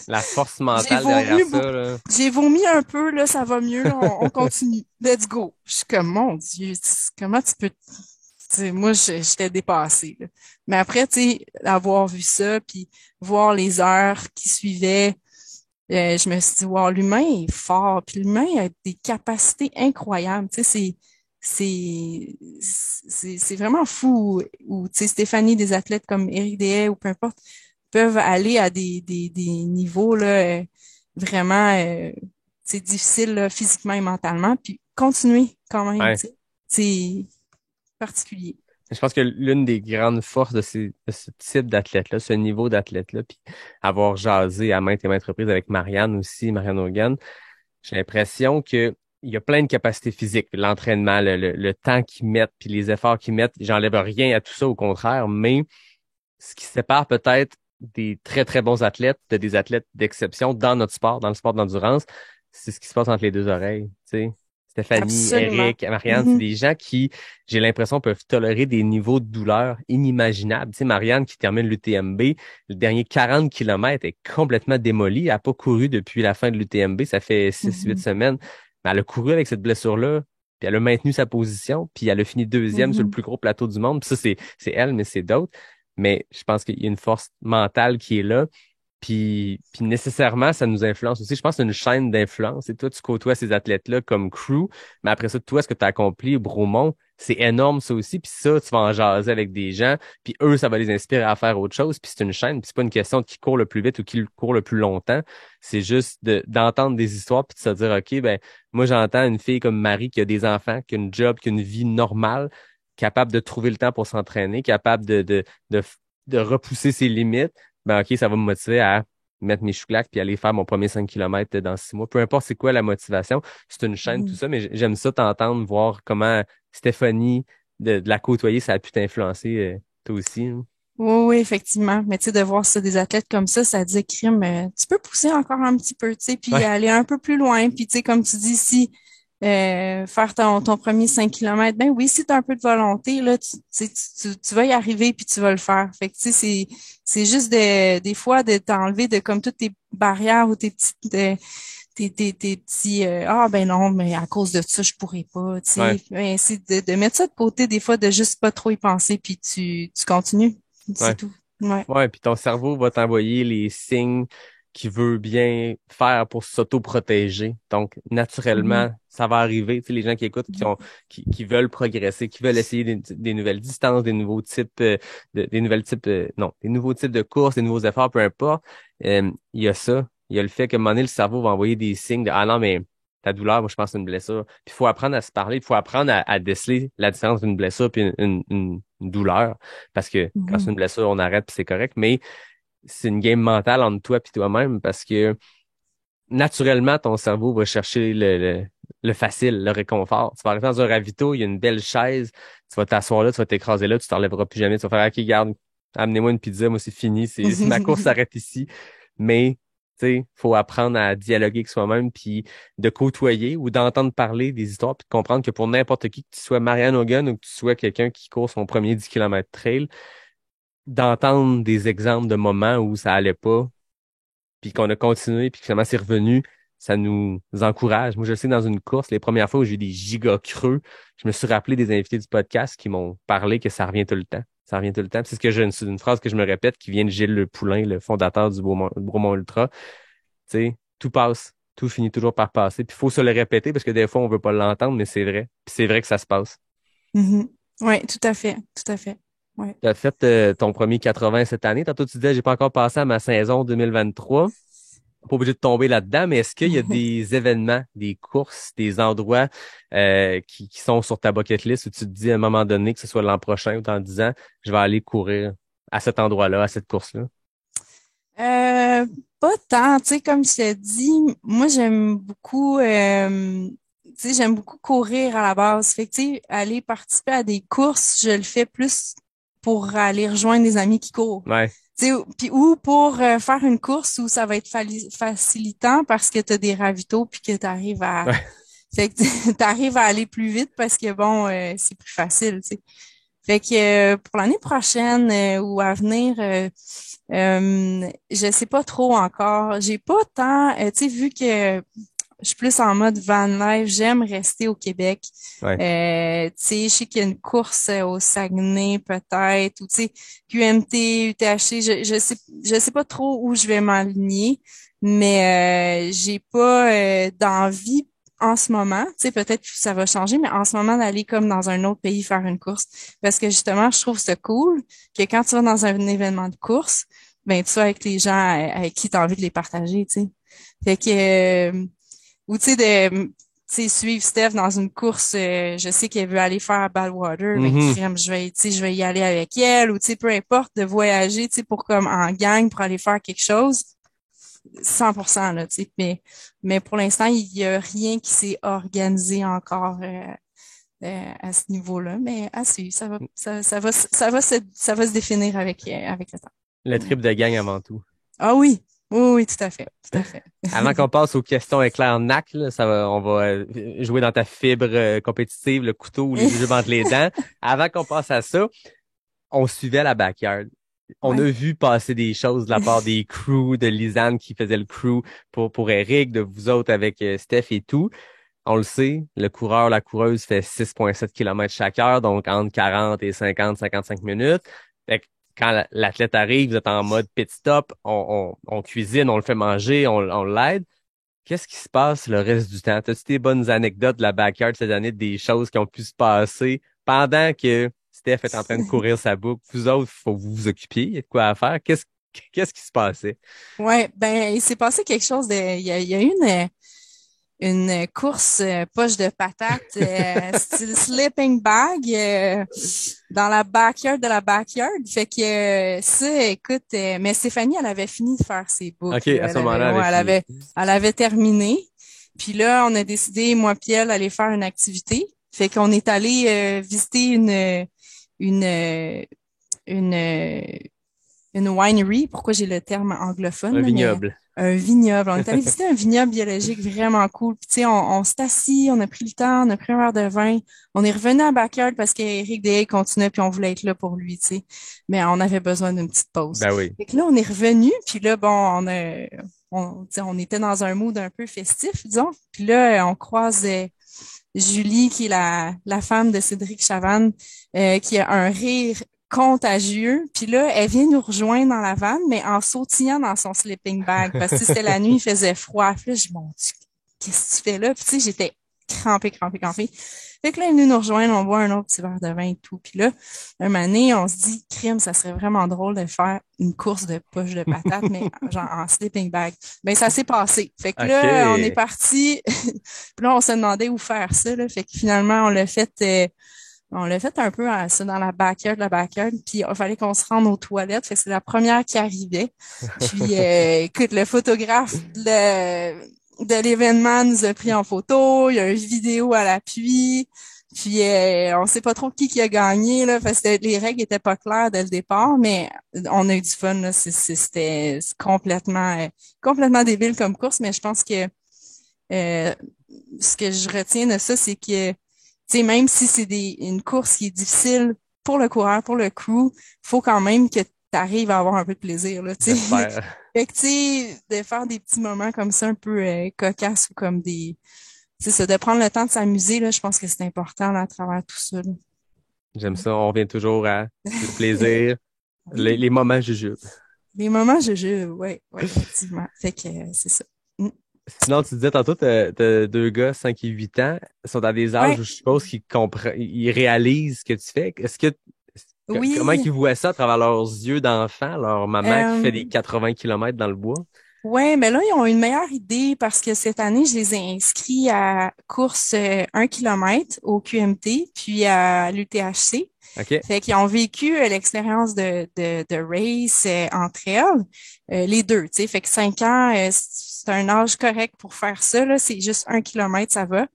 La force J'ai mentale derrière vomi, ça, là. j'ai vomi un peu, là, ça va mieux, là, on continue. Let's go. Je suis comme, mon Dieu, comment tu peux... Tu sais, moi, j'étais dépassée, là. Mais après, tu sais, avoir vu ça, puis voir les heures qui suivaient, je me suis dit, wow, l'humain est fort, puis l'humain a des capacités incroyables. Tu sais, c'est vraiment fou. Ou, tu sais, Stéphanie, des athlètes comme Éric Deshaies ou peu importe, peuvent aller à des niveaux là, vraiment c'est difficile là, physiquement et mentalement, puis continuer quand même, Ouais. tu sais. C'est particulier. Je pense que l'une des grandes forces de ce type d'athlète-là, ce niveau d'athlète-là, puis avoir jasé à maintes et maintes reprises avec Marianne aussi, Marianne Hogan, j'ai l'impression que il y a plein de capacités physiques, l'entraînement, le temps qu'ils mettent, puis les efforts qu'ils mettent. J'enlève rien à tout ça, au contraire, mais ce qui sépare peut-être des très, très bons athlètes de des athlètes d'exception dans notre sport, dans le sport d'endurance, c'est ce qui se passe entre les deux oreilles, tu sais. Stéphanie, Absolument. Eric, Marianne, c'est Mhm. des gens qui, j'ai l'impression, peuvent tolérer des niveaux de douleur inimaginables. Tu sais, Marianne qui termine l'UTMB, le dernier 40 kilomètres est complètement démolie. Elle n'a pas couru depuis la fin de l'UTMB, ça fait 6-8 Mhm. semaines. Mais elle a couru avec cette blessure-là, puis elle a maintenu sa position, puis elle a fini deuxième sur le Mhm. plus gros plateau du monde. Puis ça, c'est elle, mais c'est d'autres. Mais je pense qu'il y a une force mentale qui est là. Puis nécessairement, ça nous influence aussi. Je pense que c'est une chaîne d'influence. Et toi, tu côtoies ces athlètes-là comme crew. Mais après ça, toi, ce que tu as accompli au Bromont, c'est énorme ça aussi. Puis ça, tu vas en jaser avec des gens. Puis eux, ça va les inspirer à faire autre chose. Puis c'est une chaîne. Puis c'est pas une question de qui court le plus vite ou qui court le plus longtemps. C'est juste d'entendre des histoires puis de se dire, OK, ben moi, j'entends une fille comme Marie qui a des enfants, qui a une job, qui a une vie normale, capable de trouver le temps pour s'entraîner, capable de, de repousser ses limites. Ben OK, ça va me motiver à mettre mes chouclaques puis aller faire mon premier 5 kilomètres dans 6 mois. Peu importe c'est quoi la motivation, c'est une chaîne, tout Mhm. ça, mais j'aime ça t'entendre, voir comment Stéphanie, de la côtoyer, ça a pu t'influencer, toi aussi, hein. Oui, oui, effectivement. Mais tu sais, de voir ça, des athlètes comme ça dit crime, tu peux pousser encore un petit peu, tu sais, puis Ouais, aller un peu plus loin. Puis tu sais, comme tu dis, si faire ton premier 5 kilomètres, ben oui, si tu as un peu de volonté, là, tu vas y arriver puis tu vas le faire. Fait que tu sais, c'est juste des fois de t'enlever de comme toutes tes barrières ou tes petites tes petits ah ben non, mais à cause de ça, je pourrais pas, tu ouais, sais. Ben, c'est de mettre ça de côté des fois, de juste pas trop y penser, puis tu continues. C'est ouais. tout. Ouais. Ouais, puis ton cerveau va t'envoyer les signes qu'il veut bien faire pour s'auto-protéger. Donc, Mhm. naturellement, ça va arriver. Tu sais, les gens qui écoutent, Mhm. qui veulent progresser, qui veulent essayer des nouvelles distances, des nouveaux types, des nouvelles types, non, des nouveaux types de courses, des nouveaux efforts, peu importe. Il y a ça. Il y a le fait que à un moment donné, le cerveau va envoyer des signes de, ah non, mais ta douleur, moi, je pense que c'est une blessure. Puis il faut apprendre à se parler, il faut apprendre à déceler la différence d'une blessure puis une douleur. Parce que quand c'est Mhm. une blessure, on arrête puis c'est correct. Mais c'est une game mentale entre toi et toi-même parce que naturellement, ton cerveau va chercher le facile, le réconfort. Tu vas arriver dans un ravito, il y a une belle chaise, tu vas t'asseoir là, tu vas t'écraser là, tu t'enlèveras plus jamais. Tu vas faire, OK, garde, amenez-moi une pizza, moi c'est fini, ma course s'arrête ici. Mais, tu sais, faut apprendre à dialoguer avec soi-même puis de côtoyer ou d'entendre parler des histoires puis de comprendre que pour n'importe qui, que tu sois Marianne Hogan ou que tu sois quelqu'un qui court son premier 10 km trail, d'entendre des exemples de moments où ça allait pas, puis qu'on a continué, puis que finalement c'est revenu, ça nous encourage. Moi, je sais, dans une course, les premières fois où j'ai eu des giga creux, je me suis rappelé des invités du podcast qui m'ont parlé que ça revient tout le temps. Ça revient tout le temps. Puis c'est ce que c'est une phrase que je me répète qui vient de Gilles Le Poulain, le fondateur du Bromont Ultra. Tu sais, tout passe. Tout finit toujours par passer. Puis il faut se le répéter parce que des fois, on veut pas l'entendre, mais c'est vrai. Puis c'est vrai que ça se passe. Mhm. Ouais, tout à fait. Tout à fait. Ouais. Tu as fait ton premier 80 cette année. Tantôt, tu disais, j'ai pas encore passé à ma saison 2023. Pas obligé de tomber là-dedans, mais est-ce qu'il y a des événements, des courses, des endroits qui sont sur ta bucket list où tu te dis à un moment donné, que ce soit l'an prochain ou dans 10 ans, je vais aller courir à cet endroit-là, à cette course-là? Euh, Pas tant, tu sais, comme je t'ai dit, moi j'aime beaucoup, tu sais, j'aime beaucoup courir à la base. Fait que, tu sais, aller participer à des courses, je le fais plus pour aller rejoindre des amis qui courent. Ouais. Tu sais, puis ou pour faire une course où ça va être facilitant parce que tu as des ravitaux puis que tu arrives à, Ouais. fait que t'arrives à aller plus vite parce que bon, c'est plus facile, tu sais. Fait que pour l'année prochaine ou à venir, je sais pas trop encore. J'ai pas tant, tu sais, vu que je suis plus en mode van life, j'aime rester au Québec. Ouais. Tu sais, je sais qu'il y a une course au Saguenay peut-être, ou tu sais, QMT, UTHC, je sais pas trop où je vais m'aligner, mais j'ai pas d'envie en ce moment. Tu sais, peut-être que ça va changer, mais en ce moment d'aller comme dans un autre pays faire une course, parce que justement, je trouve ça cool que quand tu vas dans un événement de course, ben tu vas avec les gens avec qui tu as envie de les partager, tu sais. Fait que ou tu sais de tu sais suivre Steph dans une course, je sais qu'elle veut aller faire à Badwater, ben Mhm. crème, je vais y aller avec elle ou tu sais peu importe de voyager, tu sais pour comme en gang pour aller faire quelque chose. 100% là, tu sais, mais pour l'instant, il y a rien qui s'est organisé encore à ce niveau-là, mais à suivre, ça va se définir avec le temps. Le Ouais. trip de gang avant tout. Ah oui, oui, oui, tout à fait, tout à fait. Avant qu'on passe aux questions éclair NAC, là, on va jouer dans ta fibre compétitive, le couteau ou les jujubes entre les dents. Avant qu'on passe à ça, on suivait la backyard. On a Ouais. vu passer des choses de la part des crews, de Lisanne qui faisait le crew pour Eric, de vous autres avec Steph et tout. On le sait, le coureur, la coureuse fait 6,7 km chaque heure, donc entre 40 et 50, 55 minutes. Fait que quand l'athlète arrive, vous êtes en mode pit stop, on cuisine, on le fait manger, on l'aide. Qu'est-ce qui se passe le reste du temps? T'as-tu des bonnes anecdotes de la backyard cette année, des choses qui ont pu se passer pendant que Steph est en train de courir sa boucle? Vous autres, faut que vous vous occupiez, il y a de quoi à faire. Qu'est-ce qui se passait? Ouais, ben il s'est passé quelque chose il y a eu une course poche de patate style sleeping bag dans la backyard de la backyard. Fait que ça, écoute, mais Stéphanie, elle avait fini de faire ses OK, boucles, là. à ce moment-là, elle avait fini. Elle avait terminé. Puis là, on a décidé, moi puis elle, d'aller faire une activité. Fait qu'on est allé visiter une une une winery. Pourquoi j'ai le terme anglophone, Un là, mais vignoble. un vignoble. On est allé visiter un vignoble biologique vraiment cool. Puis, tu sais, on s'est assis, on a pris le temps, on a pris un verre de vin. On est revenu à backyard parce qu'Éric Deshaies continuait puis on voulait être là pour lui, tu sais. Mais on avait besoin d'une petite pause. Ben oui. Fait que là, on est revenu, puis là, bon, tu sais, on était dans un mood un peu festif, disons. Puis là, on croise Julie, qui est la femme de Cédric Chavannes, qui a un rire contagieux. Puis là, elle vient nous rejoindre dans la vanne, mais en sautillant dans son sleeping bag. Parce que c'était la nuit, il faisait froid. Puis là, je dis, mon Dieu, qu'est-ce que tu fais là? Puis tu sais, j'étais crampée. Fait que là, elle est venue nous rejoindre, on boit un autre petit verre de vin et tout. Puis là, un moment donné, on se dit, crime, ça serait vraiment drôle de faire une course de poche de patates, mais genre en sleeping bag. Ben, ça s'est passé. Fait que là, on est OK. parti. Puis là, on se demandait où faire ça, là. Fait que finalement, on l'a fait un peu ça dans la backyard, puis il fallait qu'on se rende aux toilettes. Fait que c'est la première qui arrivait. Puis écoute, le photographe de l'événement nous a pris en photo, il y a une vidéo à l'appui. Puis on sait pas trop qui a gagné là, parce que les règles étaient pas claires dès le départ, mais on a eu du fun là. C'était complètement débile comme course, mais je pense que euh, ce que je retiens de ça, c'est que tu sais, même si c'est une course qui est difficile pour le coureur, pour le crew, faut quand même que tu arrives à avoir un peu de plaisir, là, tu sais. J'espère. Fait que, tu sais, de faire des petits moments comme ça, un peu cocasses ou comme c'est ça, de prendre le temps de s'amuser, là, je pense que c'est important, là, à travers tout ça, là. J'aime ça. On revient toujours à le plaisir, Oui, les moments jujubes. les moments ouais, effectivement. Fait que, c'est ça. Mm. Sinon, tu disais tantôt, t'as deux gars, 5 et 8 ans, ils sont à des âges Ouais, où je suppose qu'ils comprennent, ils réalisent ce que tu fais. Comment oui. ils voient ça à travers leurs yeux d'enfant, leur maman qui fait Euh, des 80 kilomètres dans le bois? Ouais, mais là, ils ont une meilleure idée parce que cette année, je les ai inscrits à course 1 kilomètre au QMT, puis à l'UTHC. OK? Fait qu'ils ont vécu l'expérience de race entre elles, les deux, tu sais. Fait que 5 ans, c'est un âge correct pour faire ça, là. C'est juste 1 kilomètre, ça va.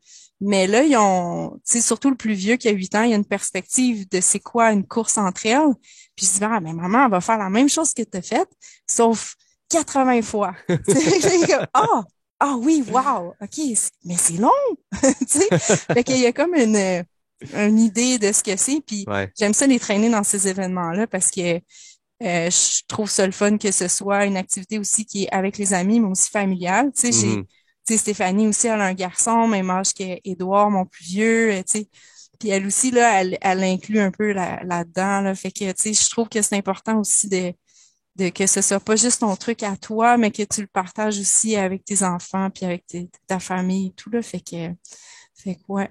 Mais là, ils ont, tu sais, surtout le plus vieux qui a 8 ans, il y a une perspective de c'est quoi une course entre elles. Puis je dis, ah, mais maman, elle va faire la même chose que tu as faite, sauf 80 fois. Tu sais, comme, ah oui, wow, OK, mais c'est long, tu sais. Fait qu'il y a comme une idée de ce que c'est, puis Ouais. j'aime ça les traîner dans ces événements-là parce que je trouve ça le fun que ce soit une activité aussi qui est avec les amis, mais aussi familiale. Tu sais, Mhm. tu sais, Stéphanie aussi, elle a un garçon, même âge qu'Édouard, mon plus vieux, tu sais. Puis elle aussi, là, elle inclut un peu là-dedans, là. Fait que, tu sais, je trouve que c'est important aussi de que ce soit pas juste ton truc à toi, mais que tu le partages aussi avec tes enfants puis avec ta famille et tout, là. Fait que ouais.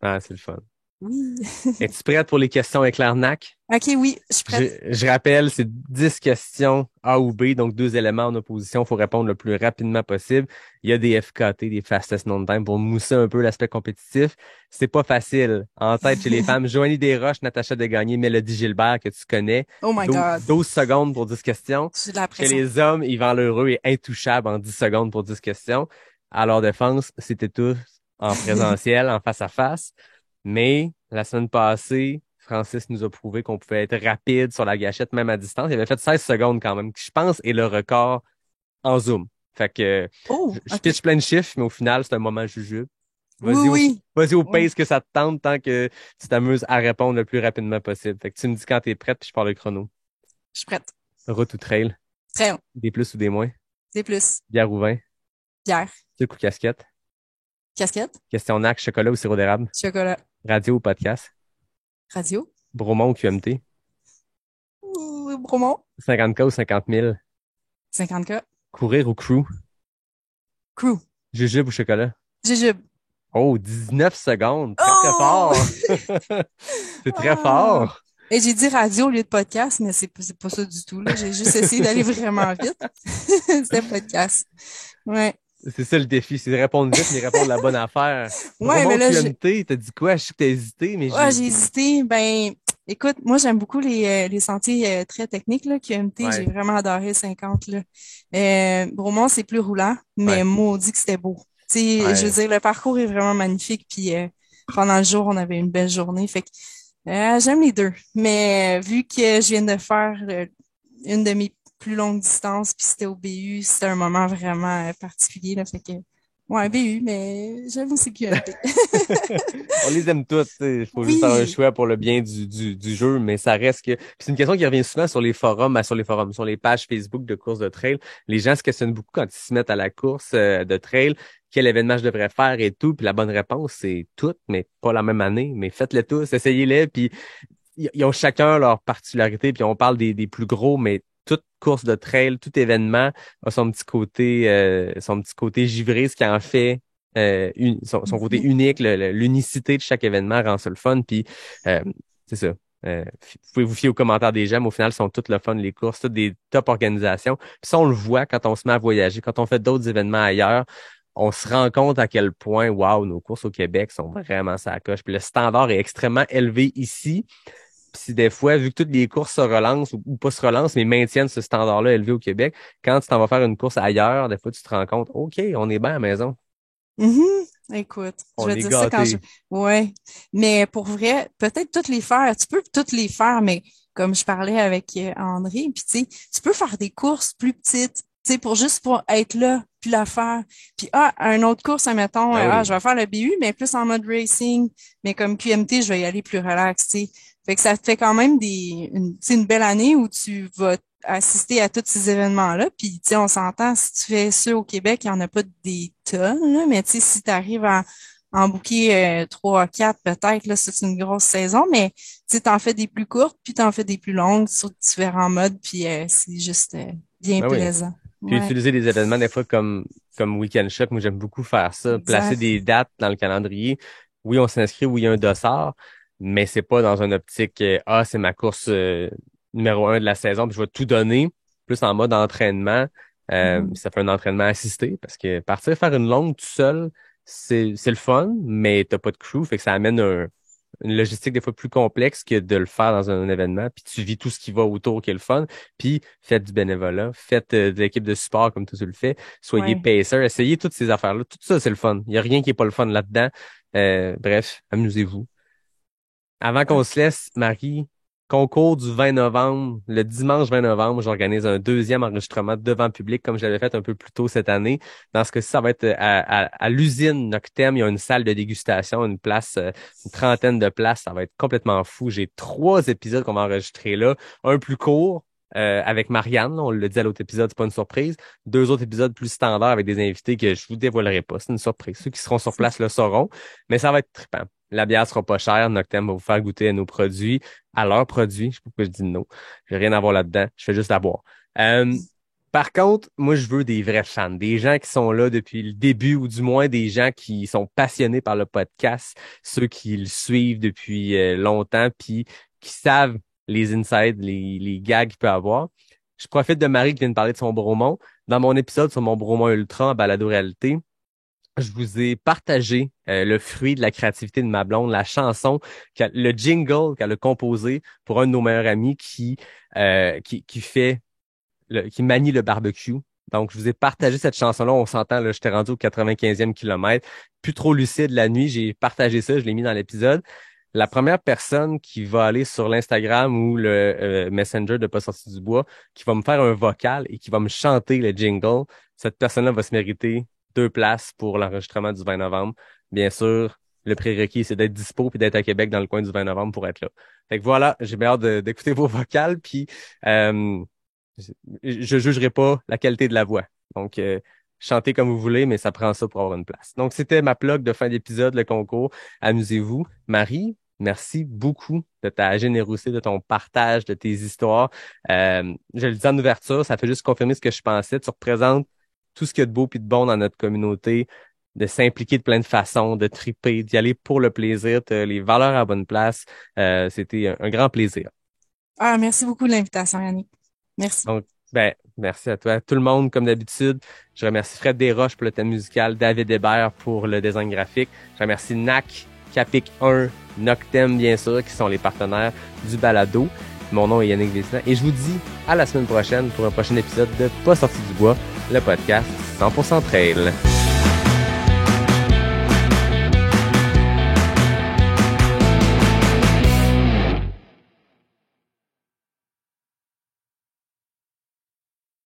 Ah, c'est le fun. Oui. Es-tu prête pour les questions avec l'arnaque? OK, oui, je suis prête. Je rappelle, c'est 10 questions A ou B, donc deux éléments en opposition. Il faut répondre le plus rapidement possible. Il y a des FKT, des fastest known time, pour mousser un peu l'aspect compétitif. C'est pas facile. En tête, chez les femmes, Joanie Desroches, Natacha Degagné, Mélodie Gilbert, que tu connais. Oh my God. 12 secondes pour 10 questions. J'ai de la Chez pression. les hommes, Yvan Lheureux est intouchable en 10 secondes pour 10 questions. À leur défense, c'était tous en présentiel, en face à face. Mais la semaine passée, Francis nous a prouvé qu'on pouvait être rapide sur la gâchette, même à distance. Il avait fait 16 secondes quand même, qui je pense est le record en Zoom. Fait que Oh, je OK. pitch plein de chiffres, mais au final, c'est un moment jujube. Oui, Vas-y au, oui. vas-y au Oui, pace que ça te tente tant que tu t'amuses à répondre le plus rapidement possible. Fait que tu me dis quand t'es prête, puis je pars le chrono. je suis prête. Route ou trail, Très bien. des plus ou des moins, Des plus. bière ou vin, Bière. sucre ou casquette, Casquette. question NAC, chocolat ou sirop d'érable, Chocolat. radio ou podcast, Radio. Bromont ou QMT, Ouh, Bromont. 50K ou 50 000, 50K. courir ou crew, Crew. jujube ou chocolat. Jujube. Oh, 19 secondes. Très, très Oh! fort. C'est très Ah! fort. Et j'ai dit radio au lieu de podcast, mais c'est pas ça du tout, là. J'ai juste essayé d'aller vraiment vite. C'était podcast. Ouais. C'est ça le défi, c'est de répondre vite, mais répondre la bonne affaire. Ouais, mais Bromont là, QMT, t'as dit quoi? Je sais que t'as hésité, mais ouais, j'ai hésité. Ben, écoute, moi, j'aime beaucoup les sentiers très techniques, là. QMT, j'ai Ouais, vraiment adoré le 50, là. Bromont, c'est plus roulant, mais ouais, maudit que c'était beau. Tu sais, je veux ouais. dire, le parcours est vraiment magnifique, puis pendant le jour, on avait une belle journée. Fait que j'aime les deux. Mais vu que je viens de faire une de mes plus longues distances, puis c'était au BU, c'était un moment vraiment particulier, là. Fait que, ouais, BU, mais j'aime aussi QMT. On les aime toutes, tu sais. Il faut juste faire un Oui. choix pour le bien du jeu, mais ça reste que. Puis c'est une question qui revient souvent sur les forums, sur les pages Facebook de courses de trail. Les gens se questionnent beaucoup quand ils se mettent à la course de trail, quel événement je devrais faire et tout. Puis la bonne réponse, c'est toutes, mais pas la même année. Mais faites-les tous, essayez-les, puis ils ont chacun leur particularité, puis on parle des plus gros, mais toute course de trail, tout événement a son petit côté givré, ce qui en fait son côté unique, l'unicité de chaque événement rend ça le fun, puis c'est ça. Vous pouvez vous fier aux commentaires des gens, mais au final, sont toutes le fun, les courses, toutes des top organisations. Puis ça, on le voit quand on se met à voyager, quand on fait d'autres événements ailleurs, on se rend compte à quel point, wow, nos courses au Québec sont vraiment ça coche. Puis le standard est extrêmement élevé ici. Puis si des fois, vu que toutes les courses se relancent ou pas se relancent, mais maintiennent ce standard-là élevé au Québec, quand tu t'en vas faire une course ailleurs, des fois, tu te rends compte, OK, on est bien à la maison. Écoute, On je vais est dire ça quand gâtés. Ouais. Mais pour vrai, peut-être toutes les faire. Tu peux toutes les faire, mais comme je parlais avec André, puis tu sais, tu peux faire des courses plus petites, tu sais, pour être là, puis la faire. Puis une autre course, admettons, Ben oui. je vais faire le BU, mais plus en mode racing. Mais comme QMT, je vais y aller plus relax, tu sais. Fait que ça te fait quand même tu sais, une belle année où tu vas assister à tous ces événements-là. Puis, tu sais, on s'entend, si tu fais ça au Québec, il n'y en a pas des tonnes, là, mais tu sais, si tu arrives à en booker 3 4 peut-être, là, c'est une grosse saison, mais tu sais, t'en fais des plus courtes, puis t'en fais des plus longues sur différents modes, puis c'est juste bien Ben oui. plaisant. Puis Ouais, utiliser des événements des fois comme Weekend Shop, moi j'aime beaucoup faire ça, placer exact. des dates dans le calendrier. Oui, on s'inscrit, oui, il y a un dossard, mais c'est pas dans une optique c'est ma course numéro 1 de la saison, puis je vais tout donner, plus en mode entraînement. Mhm. Ça fait un entraînement assisté parce que partir faire une longue tout seul, c'est le fun, mais t'as pas de crew, fait que ça amène une logistique des fois plus complexe que de le faire dans un événement, puis tu vis tout ce qui va autour qui est le fun, puis faites du bénévolat, faites de l'équipe de support comme tu le fais, soyez Ouais. pacer, essayez toutes ces affaires-là, tout ça c'est le fun. Il y a rien qui est pas le fun là-dedans. Bref, amusez-vous. Avant qu'on Ouais. se laisse, Marie, concours du 20 novembre, le dimanche 20 novembre, j'organise un deuxième enregistrement devant le public comme je l'avais fait un peu plus tôt cette année. Dans ce cas-ci, ça va être à l'usine Noctem. Il y a une salle de dégustation, une place, une trentaine de places. Ça va être complètement fou. J'ai 3 épisodes qu'on va enregistrer là. Un plus court. Avec Marianne, on l'a dit à l'autre épisode, c'est pas une surprise. 2 autres épisodes plus standards avec des invités que je vous dévoilerai pas. C'est une surprise. Ceux qui seront sur place le sauront. Mais ça va être trippant. La bière sera pas chère. Noctem va vous faire goûter à nos produits, à leurs produits. Je sais pas pourquoi je dis non. J'ai rien à voir là-dedans. Je fais juste la boire. Euh, Par contre, moi, je veux des vrais fans, des gens qui sont là depuis le début ou du moins des gens qui sont passionnés par le podcast, ceux qui le suivent depuis longtemps puis qui savent les insides, les gags qu'il peut avoir. Je profite de Marie qui vient de parler de son Bromont. Dans mon épisode sur mon Bromont Ultra en balado-réalité, je vous ai partagé le fruit de la créativité de ma blonde, la chanson, le jingle qu'elle a composé pour un de nos meilleurs amis qui fait qui manie le barbecue. Donc, je vous ai partagé cette chanson-là. On s'entend, là, j'étais rendu au 95e kilomètre. Plus trop lucide la nuit. J'ai partagé ça. Je l'ai mis dans l'épisode. La première personne qui va aller sur l'Instagram ou le Messenger de Pas sorti du bois, qui va me faire un vocal et qui va me chanter le jingle, cette personne-là va se mériter 2 places pour l'enregistrement du 20 novembre. Bien sûr, le prérequis, c'est d'être dispo puis d'être à Québec dans le coin du 20 novembre pour être là. Fait que voilà, j'ai bien hâte d'écouter vos vocals puis euh, je jugerai pas la qualité de la voix. Donc, chantez comme vous voulez, mais ça prend ça pour avoir une place. Donc, c'était ma plug de fin d'épisode, le concours. Amusez-vous. Marie, merci beaucoup de ta générosité, de ton partage, de tes histoires. Je le dis en ouverture, ça fait juste confirmer ce que je pensais. Tu représentes tout ce qu'il y a de beau et de bon dans notre communauté, de s'impliquer de plein de façons, de triper, d'y aller pour le plaisir, t'as les valeurs à la bonne place. C'était un grand plaisir. Merci beaucoup de l'invitation, Yannick. Merci. Donc, merci à toi. Tout le monde, comme d'habitude. Je remercie Fred Desroches pour le thème musical, David Hébert pour le design graphique. Je remercie NAC, Capic 1, Noctem, bien sûr, qui sont les partenaires du balado. Mon nom est Yannick Vézina et je vous dis à la semaine prochaine pour un prochain épisode de Pas sorti du bois, le podcast 100% trail.